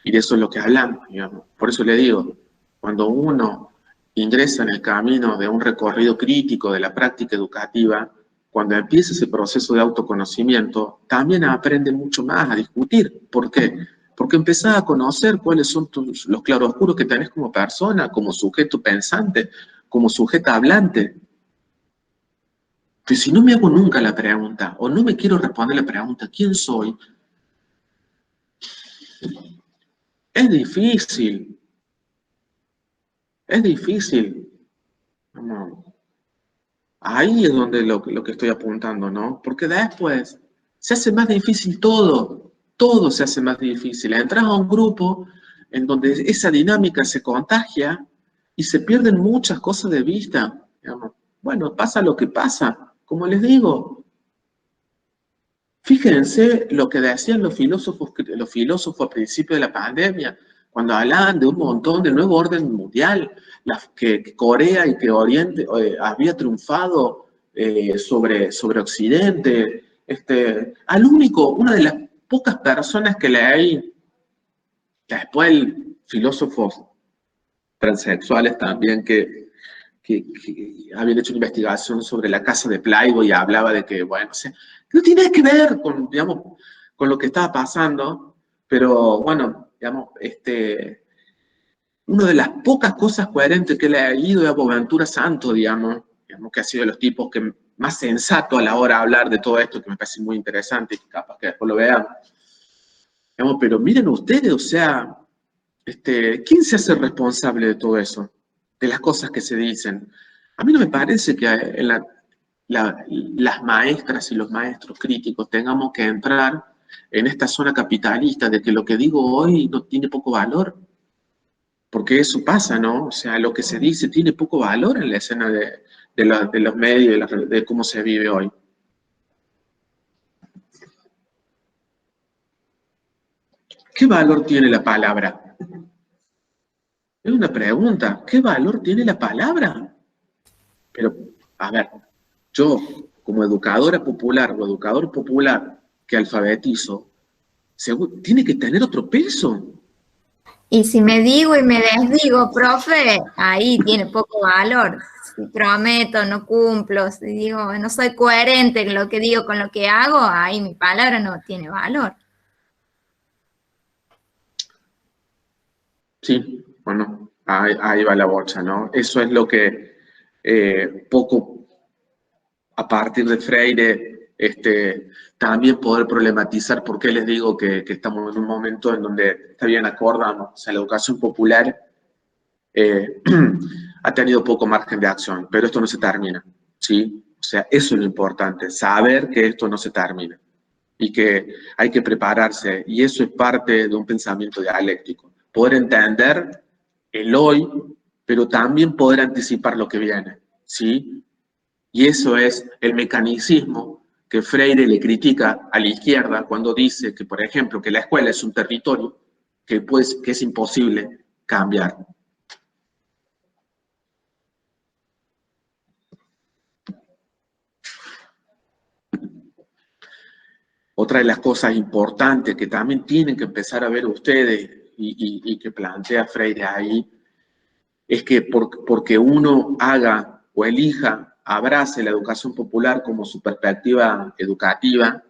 Y de eso es lo que hablamos, digamos. Por eso le digo, cuando uno ingresa en el camino de un recorrido crítico de la práctica educativa, cuando empieza ese proceso de autoconocimiento, también aprende mucho más a discutir. ¿Por qué? Porque empezás a conocer cuáles son los claroscuros que tenés como persona, como sujeto pensante, como sujeto hablante. Pero si no me hago nunca la pregunta, o no me quiero responder la pregunta, ¿quién soy? Es difícil. Es difícil. Ahí es donde lo que estoy apuntando, ¿no? Porque después se hace más difícil todo. Todo se hace más difícil. Entras a un grupo en donde esa dinámica se contagia y se pierden muchas cosas de vista. Digamos. Bueno, pasa lo que pasa. Como les digo, Fíjense lo que decían los filósofos a principios de la pandemia, cuando hablaban de un montón de nuevo orden mundial, que Corea y que Oriente había triunfado sobre Occidente. Una de las pocas personas que leí, después filósofos transexuales también que habían hecho una investigación sobre la casa de Playboy y hablaba de que, bueno, o sea, no tiene que ver con, digamos, con lo que estaba pasando, pero bueno, digamos, una de las pocas cosas coherentes que le ha leído es a Boaventura Santos, digamos, que ha sido de los tipos que más sensato a la hora de hablar de todo esto, que me parece muy interesante y capaz que después lo vean. Digamos, pero miren ustedes, o sea, ¿quién se hace responsable de todo eso? De las cosas que se dicen. A mí no me parece que en las maestras y los maestros críticos tengamos que entrar en esta zona capitalista de que lo que digo hoy no tiene poco valor. Porque eso pasa, ¿no? O sea, lo que se dice tiene poco valor en la escena de los medios, de cómo se vive hoy. ¿Qué valor tiene la palabra? Es una pregunta. ¿Qué valor tiene la palabra? Pero, a ver, yo, como educadora popular o educador popular que alfabetizo, tiene que tener otro peso. Y si me digo y me desdigo, profe, ahí tiene poco valor. Si prometo, no cumplo, si digo, no soy coherente en lo que digo con lo que hago, ahí mi palabra no tiene valor. Sí, bueno, ahí va la bocha, ¿no? Eso es lo que poco a partir de Freire, también poder problematizar por qué les digo que estamos en un momento en donde, está bien, acordamos, o sea, la educación popular ha tenido poco margen de acción, pero esto no se termina, ¿sí? O sea, eso es lo importante, saber que esto no se termina y que hay que prepararse, y eso es parte de un pensamiento dialéctico. Poder entender el hoy, pero también poder anticipar lo que viene, ¿sí? Y eso es el mecanicismo que Freire le critica a la izquierda cuando dice que, por ejemplo, que la escuela es un territorio que es imposible cambiar. Otra de las cosas importantes que también tienen que empezar a ver ustedes y que plantea Freire ahí, es que porque uno haga o elija, abrace la educación popular como su perspectiva educativa,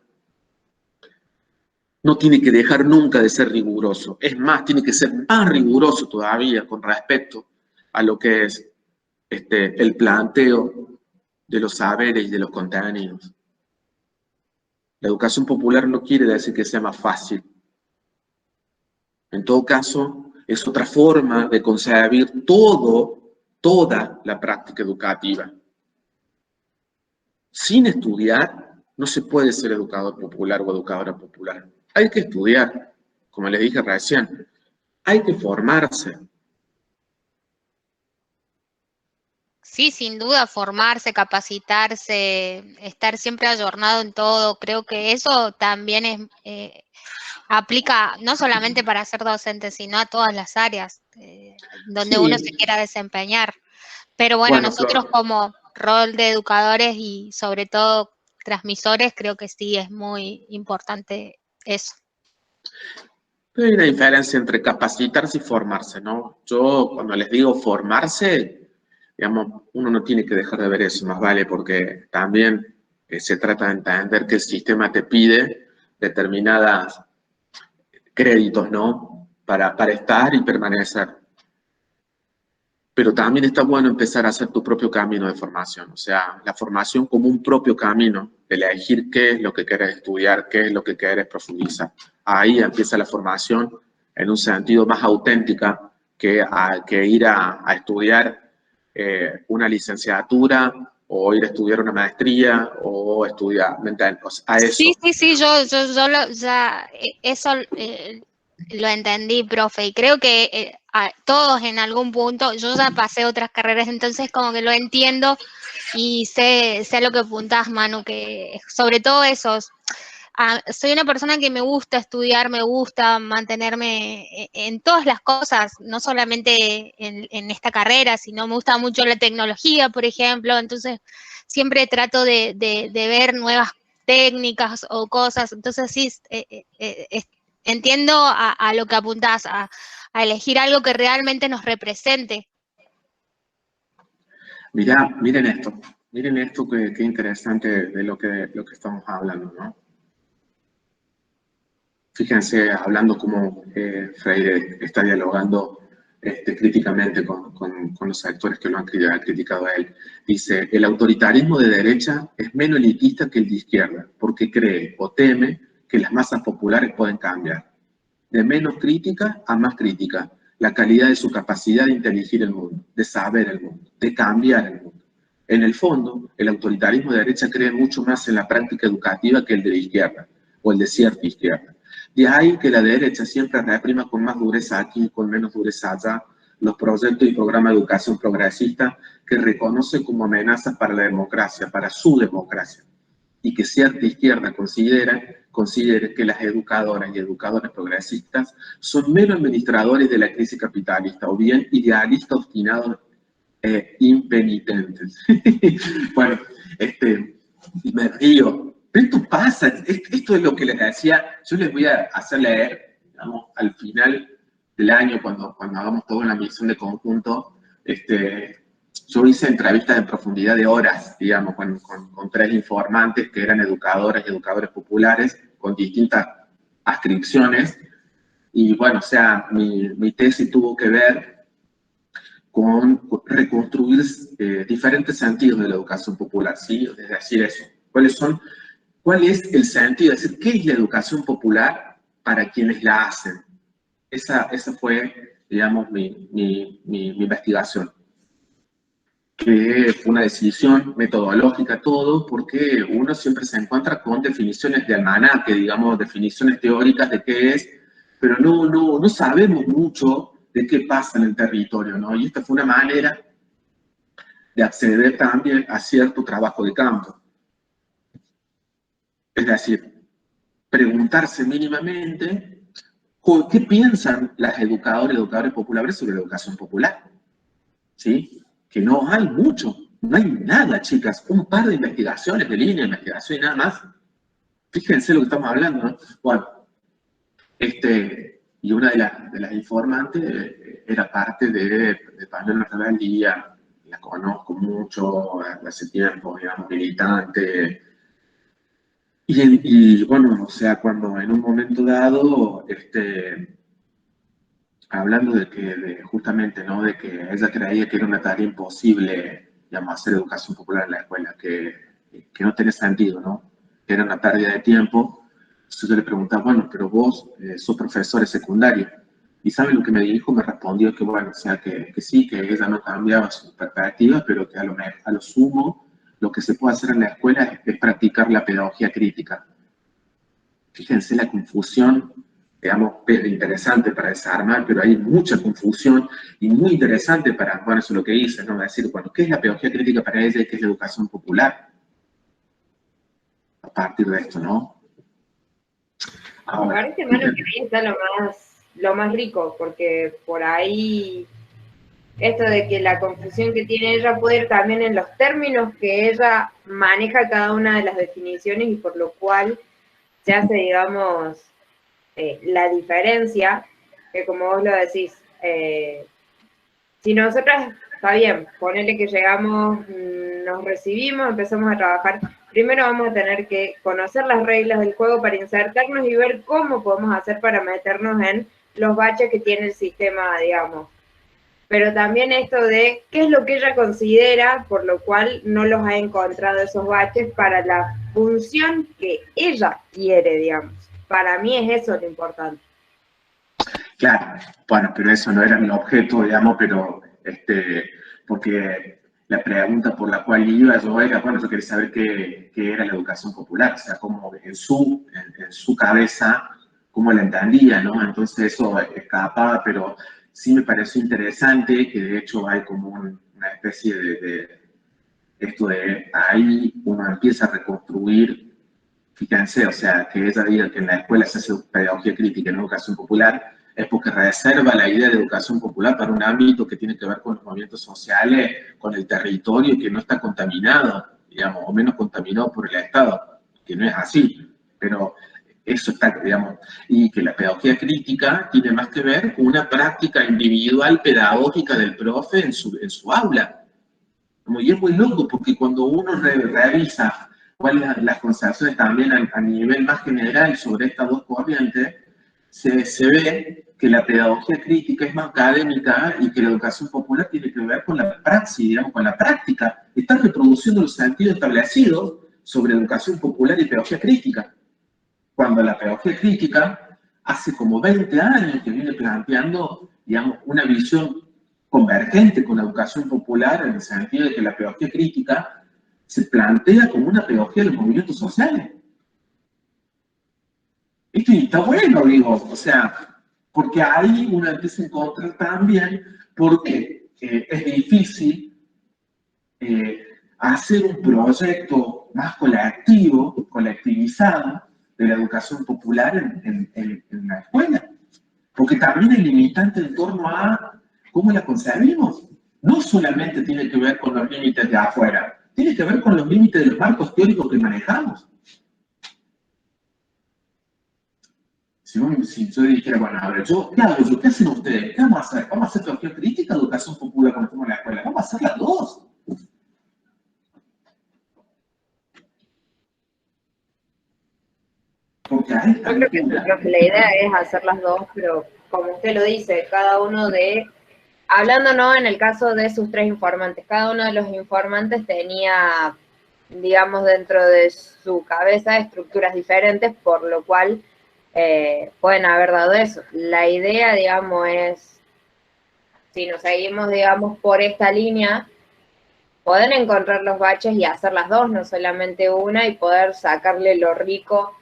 no tiene que dejar nunca de ser riguroso. Es más, tiene que ser más riguroso todavía con respecto a lo que es el planteo de los saberes y de los contenidos. La educación popular no quiere decir que sea más fácil. En todo caso, es otra forma de concebir toda la práctica educativa. Sin estudiar, no se puede ser educador popular o educadora popular. Hay que estudiar, como les dije recién. Hay que formarse. Sí, sin duda, formarse, capacitarse, estar siempre ayornado en todo. Creo que eso también aplica no solamente para ser docente, sino a todas las áreas donde uno se quiera desempeñar. Pero bueno, nosotros Flor, como rol de educadores y sobre todo transmisores, creo que sí es muy importante eso. hay una diferencia entre capacitarse y formarse, ¿no? Yo, cuando les digo formarse, digamos, uno no tiene que dejar de ver eso, más vale, porque también se trata de entender que el sistema te pide determinados créditos, ¿no? Para estar y permanecer. Pero también está bueno empezar a hacer tu propio camino de formación, o sea, la formación como un propio camino, de elegir qué es lo que querés estudiar, qué es lo que querés profundizar. Ahí empieza la formación en un sentido más auténtica que ir a estudiar una licenciatura o ir a estudiar una maestría o estudiar, ¿me entiendes? A eso. Sí, yo eso lo entendí, profe, y creo que a todos en algún punto, yo ya pasé otras carreras, entonces como que lo entiendo y sé lo que apuntás, Manu, que sobre todo esos, soy una persona que me gusta estudiar, me gusta mantenerme en todas las cosas, no solamente en esta carrera, sino me gusta mucho la tecnología, por ejemplo, entonces siempre trato de ver nuevas técnicas o cosas, entonces sí, entiendo a lo que apuntás, a elegir algo que realmente nos represente. Miren esto que interesante de lo que estamos hablando, ¿no? Fíjense, hablando como Freire está dialogando críticamente con los actores que lo han criticado a él. Dice, el autoritarismo de derecha es menos elitista que el de izquierda, porque cree o teme que las masas populares pueden cambiar. De menos crítica a más crítica, la calidad de su capacidad de inteligir el mundo, de saber el mundo, de cambiar el mundo. En el fondo, el autoritarismo de derecha cree mucho más en la práctica educativa que el de la izquierda, o el de cierta izquierda. De ahí que la derecha siempre reprima con más dureza aquí y con menos dureza allá los proyectos y programas de educación progresista que reconoce como amenazas para la democracia, para su democracia, y que cierta izquierda considere que las educadoras y educadores progresistas son meros administradores de la crisis capitalista o bien idealistas obstinados e impenitentes. Bueno, me río. Esto pasa, esto es lo que les decía, yo les voy a hacer leer, digamos, al final del año, cuando hagamos toda una misión de conjunto, yo hice entrevistas en profundidad de horas, digamos, con 3 informantes que eran educadoras y educadores populares, con distintas adscripciones, y bueno, o sea, mi tesis tuvo que ver con reconstruir diferentes sentidos de la educación popular, ¿sí? Es decir, eso, ¿cuál es el sentido? Es decir, ¿qué es la educación popular para quienes la hacen? Esa fue, digamos, mi investigación. Que fue una decisión metodológica todo, porque uno siempre se encuentra con definiciones de almanaque, digamos, definiciones teóricas de qué es, pero no sabemos mucho de qué pasa en el territorio, ¿no? Y esta fue una manera de acceder también a cierto trabajo de campo. Es decir, preguntarse mínimamente qué piensan las educadoras y educadores populares sobre la educación popular, ¿sí? Que no hay mucho, no hay nada, chicas, un par de investigaciones de línea de investigación y nada más. Fíjense lo que estamos hablando, ¿no? Bueno, y una de las informantes era parte de Pablo Rebeldía, la conozco mucho, hace tiempo, digamos, militante. Y bueno, o sea, cuando en un momento dado, hablando justamente, ¿no? De que ella creía que era una tarea imposible, digamos, hacer educación popular en la escuela, que no tenía sentido, ¿no? Que era una pérdida de tiempo. Entonces yo le preguntaba, bueno, pero vos sos profesor de secundaria. Y ¿saben lo que me dijo? Me respondió que, bueno, o sea, que sí, que ella no cambiaba sus perspectivas, pero que a lo sumo lo que se puede hacer en la escuela es practicar la pedagogía crítica. Fíjense la confusión, digamos, interesante para desarmar, pero hay mucha confusión y muy interesante para, bueno, eso es lo que hice, ¿no? Decir, bueno, ¿qué es la pedagogía crítica para ella y qué es la educación popular? A partir de esto, ¿no? Ahora, me parece, hermano, que ahí está lo más rico, porque por ahí esto de que la confusión que tiene ella puede ir también en los términos que ella maneja cada una de las definiciones y por lo cual se hace, digamos, la diferencia, que como vos lo decís, si nosotras, está bien, ponele que llegamos, nos recibimos, empezamos a trabajar, primero vamos a tener que conocer las reglas del juego para insertarnos y ver cómo podemos hacer para meternos en los baches que tiene el sistema, digamos. Pero también esto de qué es lo que ella considera, por lo cual no los ha encontrado esos baches para la función que ella quiere, digamos. Para mí es eso lo importante. Claro, bueno, pero eso no era mi objeto, digamos, pero porque la pregunta por la cual iba yo era, bueno, yo quería saber qué era la educación popular, o sea, cómo en su cabeza, cómo la entendía, ¿no? Entonces eso escapaba, pero sí me pareció interesante que de hecho hay como una especie de esto de ahí uno empieza a reconstruir fíjense, o sea, que ella diga que en la escuela se hace pedagogía crítica en educación popular, es porque reserva la idea de educación popular para un ámbito que tiene que ver con los movimientos sociales, con el territorio que no está contaminado, digamos, o menos contaminado por el Estado, que no es así, pero eso está, digamos, y que la pedagogía crítica tiene más que ver con una práctica individual pedagógica del profe en su aula. Y es muy loco, porque cuando uno revisa cuáles son las concepciones también a nivel más general sobre estas dos corrientes, se ve que la pedagogía crítica es más académica y que la educación popular tiene que ver con la praxis, digamos, con la práctica. Están reproduciendo los sentidos establecidos sobre educación popular y pedagogía crítica. Cuando la pedagogía crítica hace como 20 años que viene planteando, digamos, una visión convergente con la educación popular en el sentido de que la pedagogía crítica se plantea como una pedagogía de los movimientos sociales. Esto está bueno, digo, o sea, porque ahí uno empieza a encontrar también porque es difícil hacer un proyecto más colectivo, colectivizado, de la educación popular en la escuela. Porque también es limitante en torno a cómo la concebimos. No solamente tiene que ver con los límites de afuera, tiene que ver con los límites de los marcos teóricos que manejamos. Si yo dijera, bueno, a ver, ¿qué hago yo? ¿Qué hacen ustedes? ¿Qué vamos a hacer? ¿Vamos a hacer pedagogía crítica o educación popular cuando estemos en la escuela? Vamos a hacer las dos. Porque ahí está. Yo creo que la idea es hacer las dos, pero como usted lo dice, cada uno hablando no en el caso de sus 3 informantes, cada uno de los informantes tenía, digamos, dentro de su cabeza estructuras diferentes, por lo cual pueden haber dado eso. La idea, digamos, es, si nos seguimos, digamos, por esta línea, poder encontrar los baches y hacer las dos, no solamente una, y poder sacarle lo rico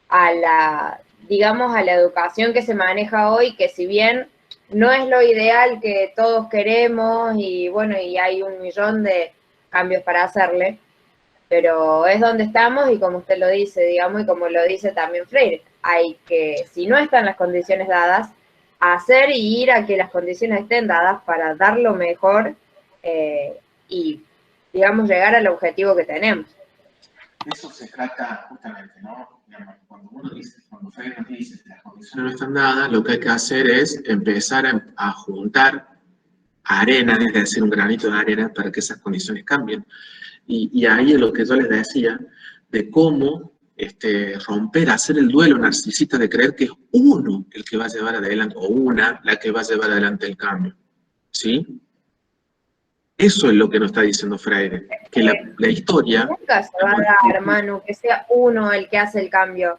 a la, digamos, a la educación que se maneja hoy, que si bien no es lo ideal que todos queremos, y bueno, y hay 1.000.000 de cambios para hacerle, pero es donde estamos, y como usted lo dice, digamos, y como lo dice también Freire, hay que, si no están las condiciones dadas, hacer y ir a que las condiciones estén dadas para dar lo mejor y, digamos, llegar al objetivo que tenemos. Eso se trata justamente, ¿no? Digamos, cuando Freire nos dice que las condiciones no están dadas, lo que hay que hacer es empezar a juntar arena, es decir, un granito de arena para que esas condiciones cambien. Y ahí es lo que yo les decía, de cómo romper, hacer el duelo narcisista de creer que es uno el que va a llevar adelante, o una la que va a llevar adelante el cambio. ¿Sí? Eso es lo que nos está diciendo Freire, que la historia... Nunca se va a dar, Manu, que sea uno el que hace el cambio,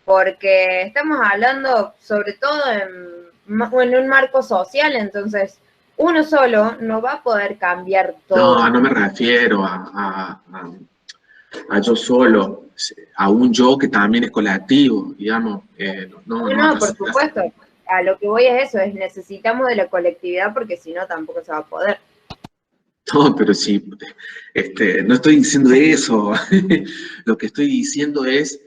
porque estamos hablando sobre todo en un marco social, entonces uno solo no va a poder cambiar todo. No, no me refiero a yo solo, a un yo que también es colectivo, digamos. No, por supuesto. A lo que voy es eso, necesitamos de la colectividad porque si no tampoco se va a poder. No, pero sí, no estoy diciendo eso. Lo que estoy diciendo es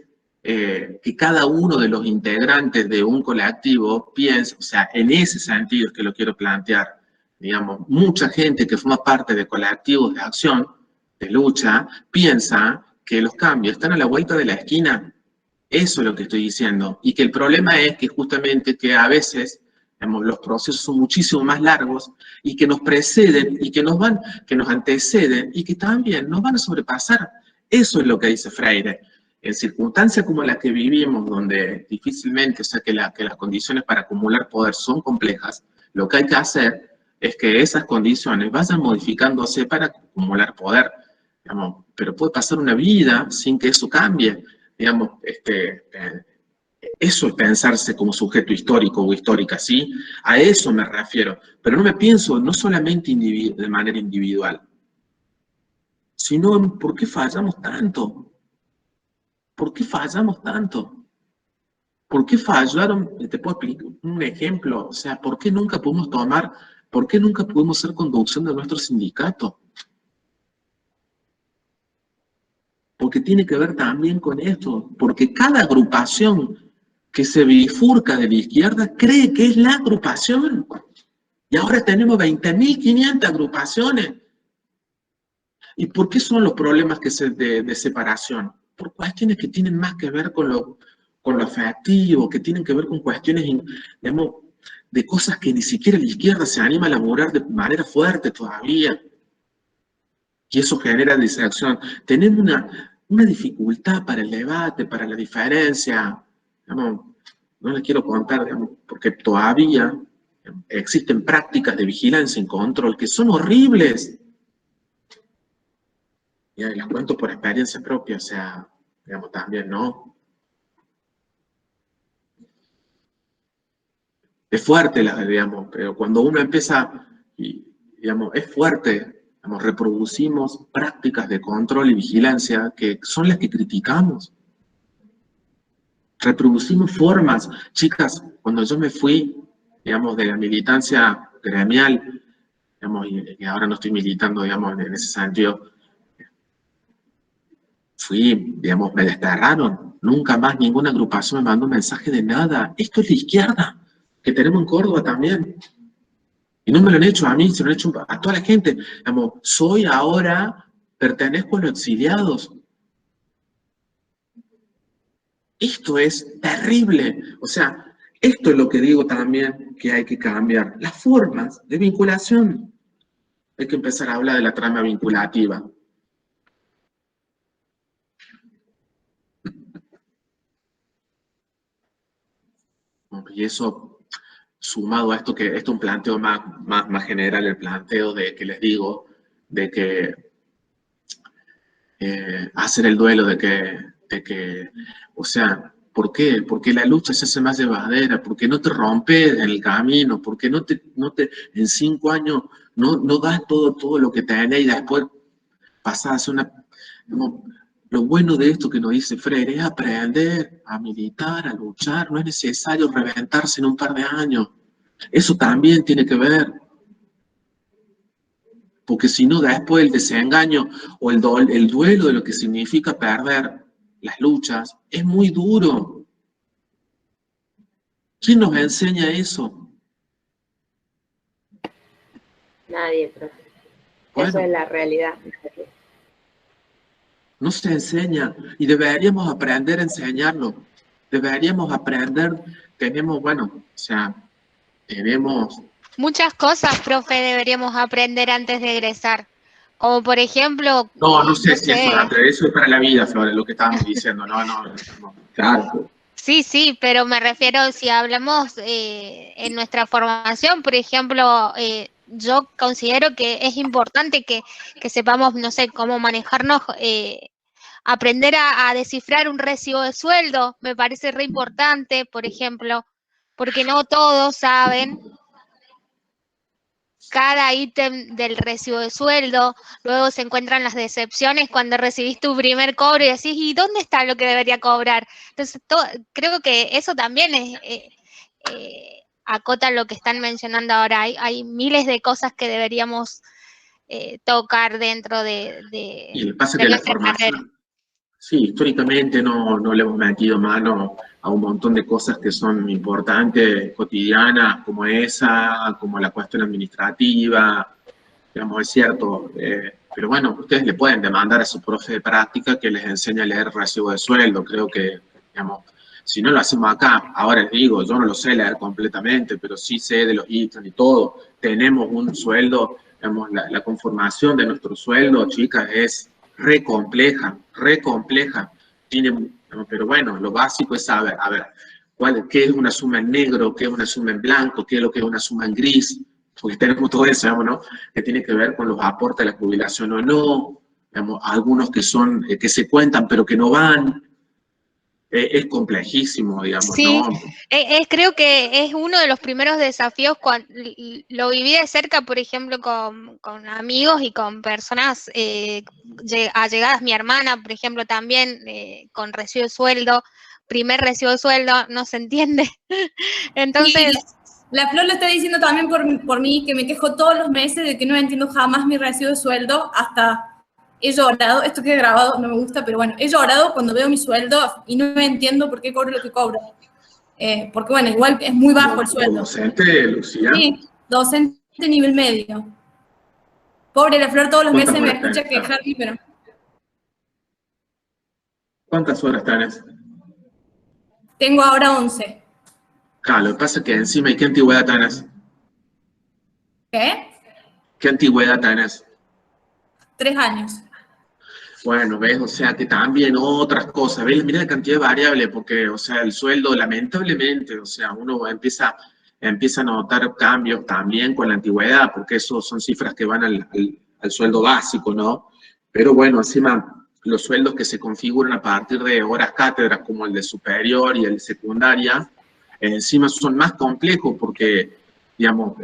que cada uno de los integrantes de un colectivo piensa, o sea, en ese sentido es que lo quiero plantear. Digamos, mucha gente que forma parte de colectivos de acción, de lucha, piensa que los cambios están a la vuelta de la esquina. Eso es lo que estoy diciendo. Y que el problema es que justamente que a veces los procesos son muchísimo más largos y que nos preceden y que nos anteceden y que también nos van a sobrepasar. Eso es lo que dice Freire. En circunstancias como las que vivimos, donde difícilmente, o sea, que las condiciones para acumular poder son complejas, lo que hay que hacer es que esas condiciones vayan modificándose para acumular poder, digamos, pero puede pasar una vida sin que eso cambie, digamos, eso es pensarse como sujeto histórico o histórica, ¿sí? A eso me refiero, pero no me pienso no solamente de manera individual, sino en por qué fallamos tanto, ¿por qué fallamos tanto? ¿Por qué fallaron? Te puedo explicar un ejemplo, o sea, ¿por qué nunca pudimos ser conducción de nuestro sindicato? porque tiene que ver también con esto, porque cada agrupación que se bifurca de la izquierda cree que es la agrupación. Y ahora tenemos 20.500 agrupaciones. ¿Y por qué son los problemas de separación? Por cuestiones que tienen más que ver con lo afectivo, que tienen que ver con cuestiones, digamos, de cosas que ni siquiera la izquierda se anima a elaborar de manera fuerte todavía. Y eso genera distracción. Tenemos una dificultad para el debate, para la diferencia. Digamos, no les quiero contar, digamos, porque todavía existen prácticas de vigilancia y control que son horribles. Y las cuento por experiencia propia, o sea, digamos, también, ¿no? Es fuerte, digamos, pero cuando uno empieza, digamos, es fuerte, digamos, reproducimos prácticas de control y vigilancia que son las que criticamos. Reproducimos formas. Chicas, cuando yo me fui, digamos, de la militancia gremial, digamos, y ahora no estoy militando, digamos, en ese sentido, digamos, me desterraron. Nunca más ninguna agrupación me mandó un mensaje de nada. Esto es la izquierda, que tenemos en Córdoba también. Y no me lo han hecho a mí, se lo han hecho a toda la gente. Digamos, pertenezco a los exiliados. Esto es terrible. O sea, esto es lo que digo también que hay que cambiar. Las formas de vinculación. Hay que empezar a hablar de la trama vinculativa. Y eso, sumado a esto, que esto es un planteo más general, el planteo de que les digo, de que hacer el duelo de que, o sea, ¿por qué? Porque la lucha se hace más llevadera, porque no te rompes en el camino, porque no te en 5 años no das todo lo que tenés y después pasás a hacer lo bueno de esto que nos dice Freire es aprender a militar, a luchar, no es necesario reventarse en un par de años. Eso también tiene que ver. Porque si no, después el desengaño o el duelo de lo que significa perder las luchas es muy duro. ¿Quién nos enseña eso? Nadie, profe. Bueno, eso es la realidad. No se enseña y deberíamos aprender a enseñarlo. Deberíamos aprender, tenemos muchas cosas, profe, deberíamos aprender antes de egresar. Como por ejemplo... No sé si eso es para la vida, Flores, lo que estábamos diciendo. No, claro. Sí, pero me refiero, si hablamos en nuestra formación, por ejemplo, yo considero que es importante que sepamos, no sé, cómo manejarnos, aprender a descifrar un recibo de sueldo, me parece re importante, por ejemplo, porque no todos saben cada ítem del recibo de sueldo. Luego se encuentran las decepciones cuando recibís tu primer cobro y decís, ¿y dónde está lo que debería cobrar? Entonces, creo que eso también acota lo que están mencionando ahora. Hay miles de cosas que deberíamos tocar dentro de Y pasa que la formación, carrera. Sí, históricamente no le hemos metido mano a un montón de cosas que son importantes, cotidianas, como esa, como la cuestión administrativa, digamos, es cierto. Pero bueno, ustedes le pueden demandar a su profe de práctica que les enseñe a leer recibo de sueldo. Creo que, digamos, si no lo hacemos acá, ahora les digo, yo no lo sé leer completamente, pero sí sé de los ítems y todo. Tenemos un sueldo, digamos, la conformación de nuestro sueldo, chicas, es re compleja. Pero bueno, lo básico es saber, qué es una suma en negro, qué es una suma en blanco, qué es lo que es una suma en gris, porque tenemos todo eso, digamos, ¿no? Que tiene que ver con los aportes de la jubilación o no, digamos, algunos que se cuentan pero que no van. Es complejísimo, digamos, sí, ¿no? Creo que es uno de los primeros desafíos cuando lo viví de cerca, por ejemplo, con amigos y con personas allegadas. Mi hermana, por ejemplo, también con recibo de sueldo, primer recibo de sueldo, no se entiende. Entonces... Sí, la Flor lo está diciendo también por mí, que me quejo todos los meses de que no entiendo jamás mi recibo de sueldo hasta he llorado, esto queda grabado, no me gusta, pero bueno, he llorado cuando veo mi sueldo y no entiendo por qué cobro lo que cobro. Porque bueno, igual es muy bajo el sueldo. ¿Docente, Lucía? Sí, docente nivel medio. Pobre la Flor, todos los meses me ¿Cuántas escucha horas tenés? quejarme, pero ¿Cuántas horas tenés? tengo ahora 11. Claro, lo que pasa es que encima, ¿y qué antigüedad tenés? ¿Qué? ¿Qué antigüedad tenés? 3 años. Bueno, ves, o sea, que también otras cosas, ves, mira la cantidad de variables, porque, o sea, el sueldo, lamentablemente, o sea, uno empieza a notar cambios también con la antigüedad, porque eso son cifras que van al sueldo básico, ¿no? Pero bueno, encima, los sueldos que se configuran a partir de horas cátedras, como el de superior y el de secundaria, encima son más complejos, porque digamos,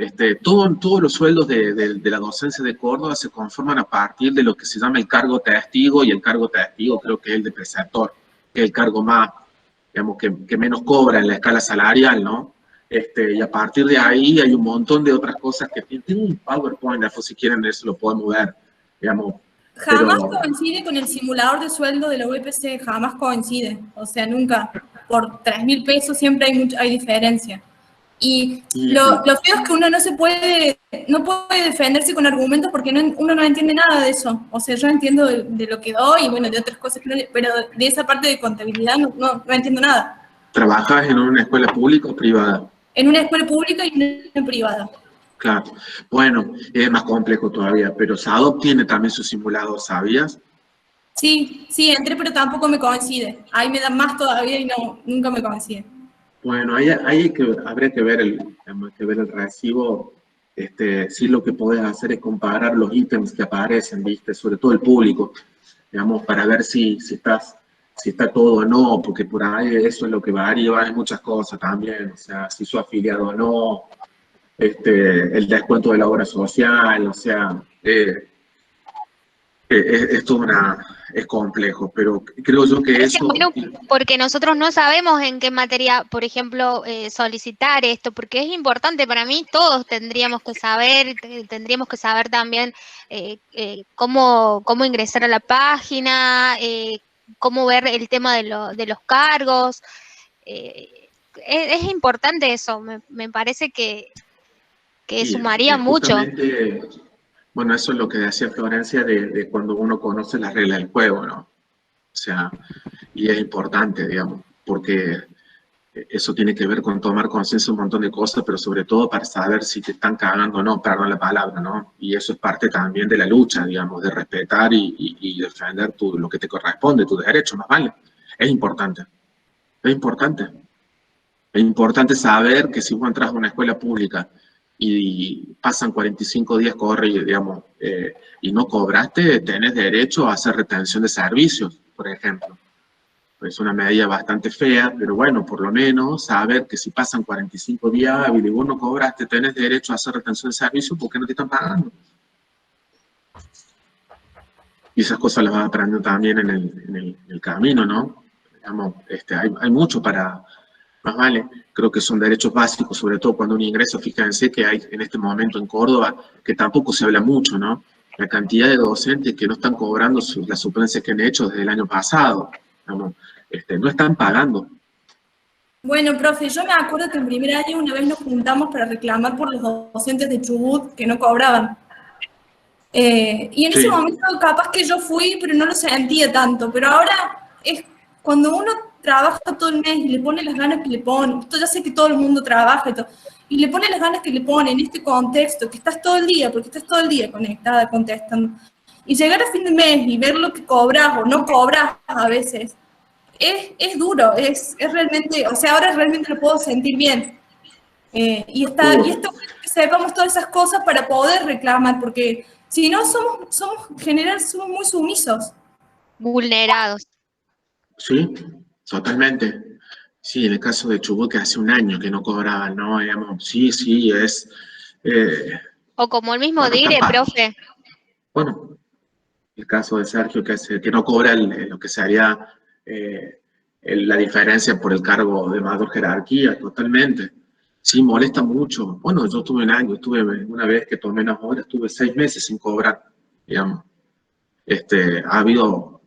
todos los sueldos de la docencia de Córdoba se conforman a partir de lo que se llama el cargo testigo, y el cargo testigo creo que es el de preceptor, que es el cargo más, digamos, que menos cobra en la escala salarial, ¿no? Y a partir de ahí hay un montón de otras cosas que tengo un PowerPoint, después si quieren eso lo podemos ver, digamos. Jamás Pero, coincide con el simulador de sueldo de la UPC, jamás coincide. O sea, nunca. Por 3.000 pesos siempre hay diferencia. Y lo feo es que uno no puede defenderse con argumentos porque uno no entiende nada de eso. O sea, yo entiendo de lo que doy y bueno, de otras cosas, pero de esa parte de contabilidad no entiendo nada. ¿trabajas en una escuela pública o privada? En una escuela pública y una privada. Claro. Bueno, es más complejo todavía, pero SADOP tiene también su simulador, ¿sabías? Sí, entré, pero tampoco me coincide. Ahí me dan más todavía y nunca me coincide. Bueno, habría que ver el recibo. Sí, lo que podés hacer es comparar los ítems que aparecen, ¿viste? Sobre todo el público, digamos, para ver si está todo o no, porque por ahí eso es lo que varía, hay muchas cosas también, o sea, si sos afiliado o no, el descuento de la obra social, o sea, es complejo, pero creo yo que eso... Bueno, porque nosotros no sabemos en qué materia, por ejemplo, solicitar esto, porque es importante para mí, todos tendríamos que saber también cómo ingresar a la página, cómo ver el tema de los cargos. Es importante eso, me parece que sumaría mucho. Bueno, eso es lo que decía Florencia de cuando uno conoce las reglas del juego, ¿no? O sea, y es importante, digamos, porque eso tiene que ver con tomar conciencia de un montón de cosas, pero sobre todo para saber si te están cagando o no, perdón la palabra, ¿no? Y eso es parte también de la lucha, digamos, de respetar y defender lo que te corresponde, tus derechos, más vale. Es importante, es importante. Es importante saber que si vos entras a una escuela pública y pasan 45 días, digamos, y no cobraste, tenés derecho a hacer retención de servicios, por ejemplo. Es una medida bastante fea, pero bueno, por lo menos saber que si pasan 45 días hábiles y vos no cobraste, tenés derecho a hacer retención de servicios porque no te están pagando. Y esas cosas las vas aprendiendo también en el camino, ¿no? Digamos, hay mucho para... Más vale, creo que son derechos básicos, sobre todo cuando uno ingresa. Fíjense que hay en este momento en Córdoba, que tampoco se habla mucho, ¿no? La cantidad de docentes que no están cobrando las suplencias que han hecho desde el año pasado, digamos, no están pagando. Bueno, profe, yo me acuerdo que en primer año una vez nos juntamos para reclamar por los docentes de Chubut que no cobraban. Y en ese momento capaz que yo fui, pero no lo sentía tanto. Pero ahora es cuando uno trabaja todo el mes y le pone las ganas que le pone, esto ya sé que todo el mundo trabaja y todo, y le pone las ganas que le pone en este contexto, que estás todo el día, porque estás todo el día conectada, contestando, y llegar a fin de mes y ver lo que cobras o no cobras a veces, es duro, es realmente, o sea, ahora realmente lo puedo sentir bien. Y esto que sepamos todas esas cosas para poder reclamar, porque si no somos muy sumisos. Vulnerados. Sí, totalmente. Sí, en el caso de Chubut, que hace un año que no cobraban, ¿no? Digamos, sí, es... O como el mismo Dire, profe. Bueno, el caso de Sergio, que no cobra lo que sería la diferencia por el cargo de mayor jerarquía, totalmente. Sí, molesta mucho. Bueno, yo estuve un año, una vez que tomé unas horas, estuve 6 meses sin cobrar, digamos. Ha habido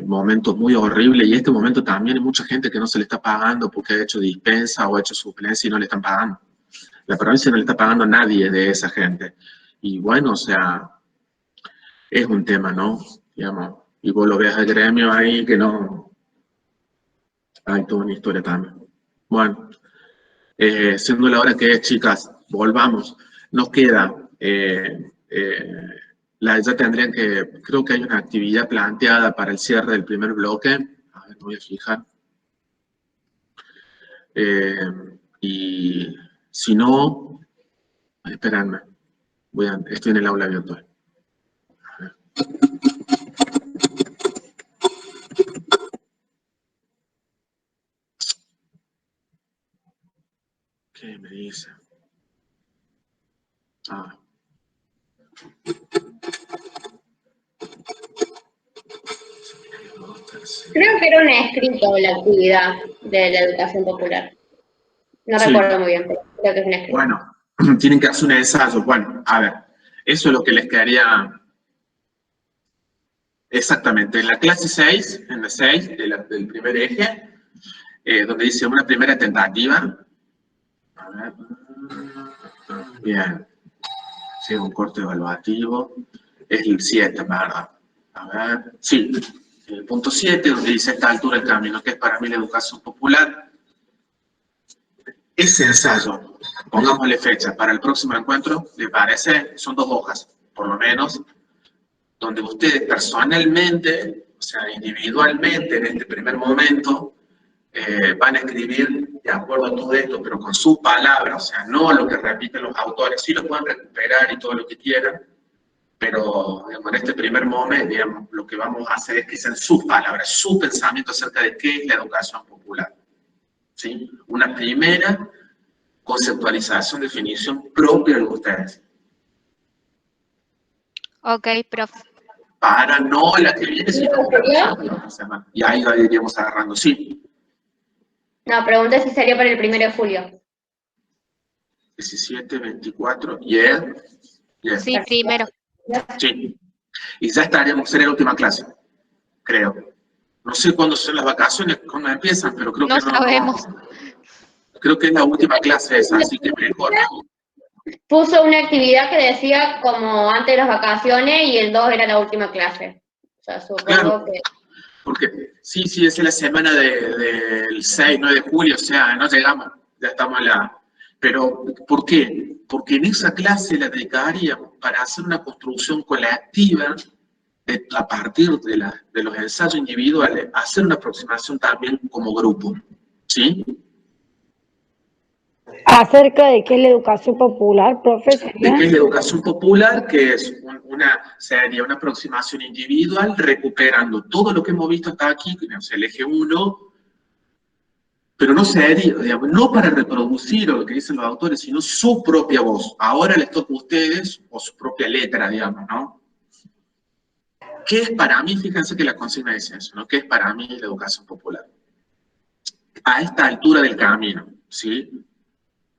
momentos muy horribles y este momento también hay mucha gente que no se le está pagando porque ha hecho dispensa o ha hecho suplencia y no le están pagando. La provincia no le está pagando a nadie de esa gente. Y bueno, o sea, es un tema, ¿no? Digamos, y vos lo ves al gremio ahí que no... Hay toda una historia también. Bueno, siendo la hora que es, chicas, volvamos. Nos queda... ya tendrían que... Creo que hay una actividad planteada para el cierre del primer bloque. A ver, me voy a fijar. Y si no... Esperadme. Estoy en el aula virtual. ¿Qué me dice? Creo que era un escrito la actividad de la educación popular. No Sí. recuerdo muy bien, pero creo que es un escrito. Bueno, tienen que hacer un ensayo. Bueno, a ver, eso es lo que les quedaría exactamente. En la clase 6, en la 6 del primer eje, donde dice una primera tentativa. A ver. Bien. Sí, un corte evaluativo. Es el 7, ¿verdad? A ver. Sí. El punto 7, donde dice esta altura del camino, que es para mí la educación popular. Ese ensayo, pongámosle fecha para el próximo encuentro, ¿le parece? Son 2 hojas, por lo menos, donde ustedes personalmente, o sea, individualmente, en este primer momento, van a escribir de acuerdo a todo esto, pero con sus palabras, o sea, no lo que repiten los autores, sí lo pueden recuperar y todo lo que quieran, pero digamos, en este primer momento, digamos, lo que vamos a hacer es que sean sus palabras, su pensamiento acerca de qué es la educación popular. ¿Sí? Una primera conceptualización, definición propia de ustedes. Ok, profe. Para no la que viene, sino la semana. Y ahí iríamos agarrando, sí. No, pregunté si sería para el 1 de julio. 17, 24, yeah. Sí, primero. Sí. Y ya estaríamos en la última clase, creo. No sé cuándo son las vacaciones, cuándo empiezan, pero creo que no. Sabemos. Creo que es la última clase esa, así que mejor. Puso una actividad que decía como antes de las vacaciones y el 2 era la última clase. O sea, supongo Claro, que... porque sí, es la semana del 6, 9 de julio, o sea, no llegamos, ya estamos en la... Pero, ¿por qué? Porque en esa clase la dedicaríamos para hacer una construcción colectiva a partir de los ensayos individuales, hacer una aproximación también como grupo, ¿sí? Acerca de qué es la educación popular, profe, ¿De qué es la educación popular? Que es sería una aproximación individual recuperando todo lo que hemos visto hasta aquí, que es el eje 1, pero no sería, digamos, no para reproducir lo que dicen los autores, sino su propia voz. Ahora les toca a ustedes, o su propia letra, digamos, ¿no? ¿Qué es para mí? Fíjense que la consigna dice eso, ¿no? ¿Qué es para mí la educación popular? A esta altura del camino, ¿sí?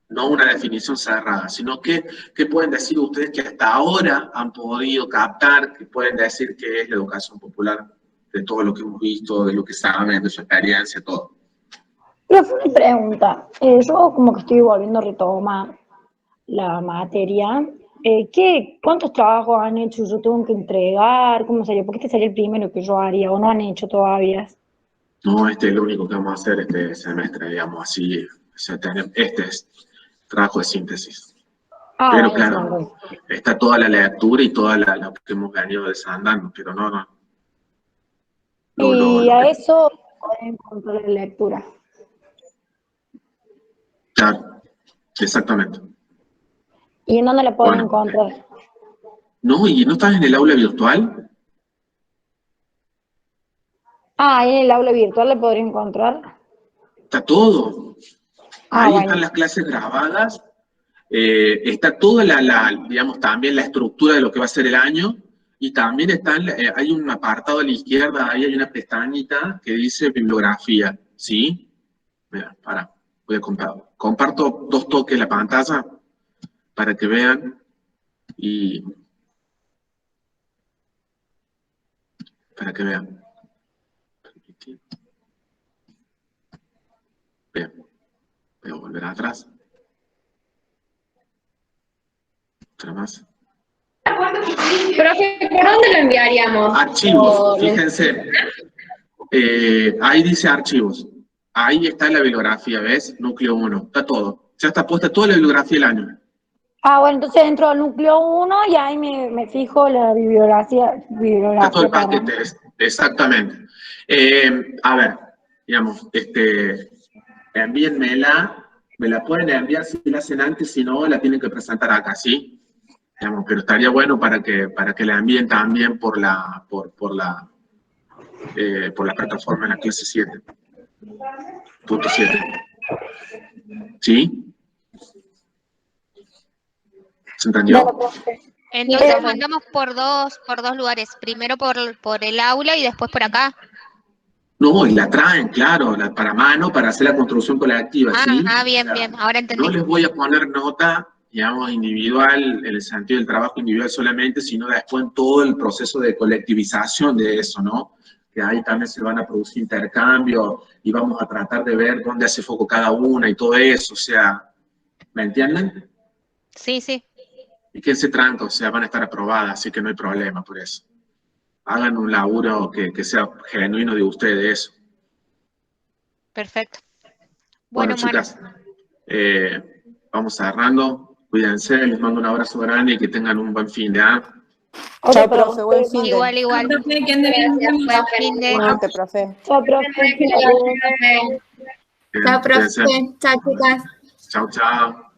No una definición cerrada, sino que pueden decir ustedes que hasta ahora han podido captar, que pueden decir que es la educación popular, de todo lo que hemos visto, de lo que saben, de su experiencia, todo. Profe, una pregunta. Yo como que estoy volviendo a retomar la materia. ¿Cuántos trabajos han hecho? ¿Yo tengo que entregar? ¿Cómo sería? Porque este sería el primero que yo haría, ¿o no han hecho todavía? No, este es lo único que vamos a hacer este semestre, digamos, así. O sea, este es trabajo de síntesis. Pero claro, está toda la lectura y toda la que hemos venido desandando, pero no. Y a eso pueden encontrar la lectura. Claro, exactamente. ¿Y en dónde la pueden encontrar? No, ¿y no estás en el aula virtual? ¿En el aula virtual la podría encontrar? Está todo. Ahí están las clases grabadas. Está toda digamos, también la estructura de lo que va a ser el año. Y también hay un apartado a la izquierda, ahí hay una pestañita que dice bibliografía. ¿Sí? Mira, voy a comparto 2 toques la pantalla para que vean. Y para que vean. Bien, voy a volver atrás. Otra más. Profe, ¿por dónde lo enviaríamos? Archivos, fíjense. Ahí dice archivos. Ahí está la bibliografía, ¿ves? Núcleo 1, está todo. Ya está puesta toda la bibliografía del año. Ah, bueno, entonces entro al núcleo 1 y ahí me fijo la bibliografía. Está todo el paquete, exactamente. A ver, digamos, envíenmela, me la pueden enviar si la hacen antes, si no, la tienen que presentar acá, ¿sí? Digamos, pero estaría bueno para que la envíen también por la plataforma en la clase 7. Punto 7. ¿Sí? ¿Se entendió? Entonces mandamos por dos lugares, primero por el aula y después por acá. No, y la traen, claro, para mano, para hacer la construcción colectiva, ¿sí? Bien, O sea, bien, ahora entendí. no les voy a poner nota, digamos, individual, en el sentido del trabajo individual solamente, sino después en todo el proceso de colectivización de eso, ¿no? Que ahí también se van a producir intercambios y vamos a tratar de ver dónde hace foco cada una y todo eso, o sea, ¿me entienden? Sí, sí. Y quédense tranquilos, o sea, van a estar aprobadas, así que no hay problema por eso. Hagan un laburo que sea genuino de ustedes. Perfecto. Bueno, chicas, vamos cerrando. Cuídense, les mando un abrazo grande y que tengan un buen fin de año. Chao, profe, buen fin de. Igual. Profe, que ande bien. Buen fin de. Igualmente, profe. Chao, profe. Chao, profe. Chao, chicas. Chao, chao.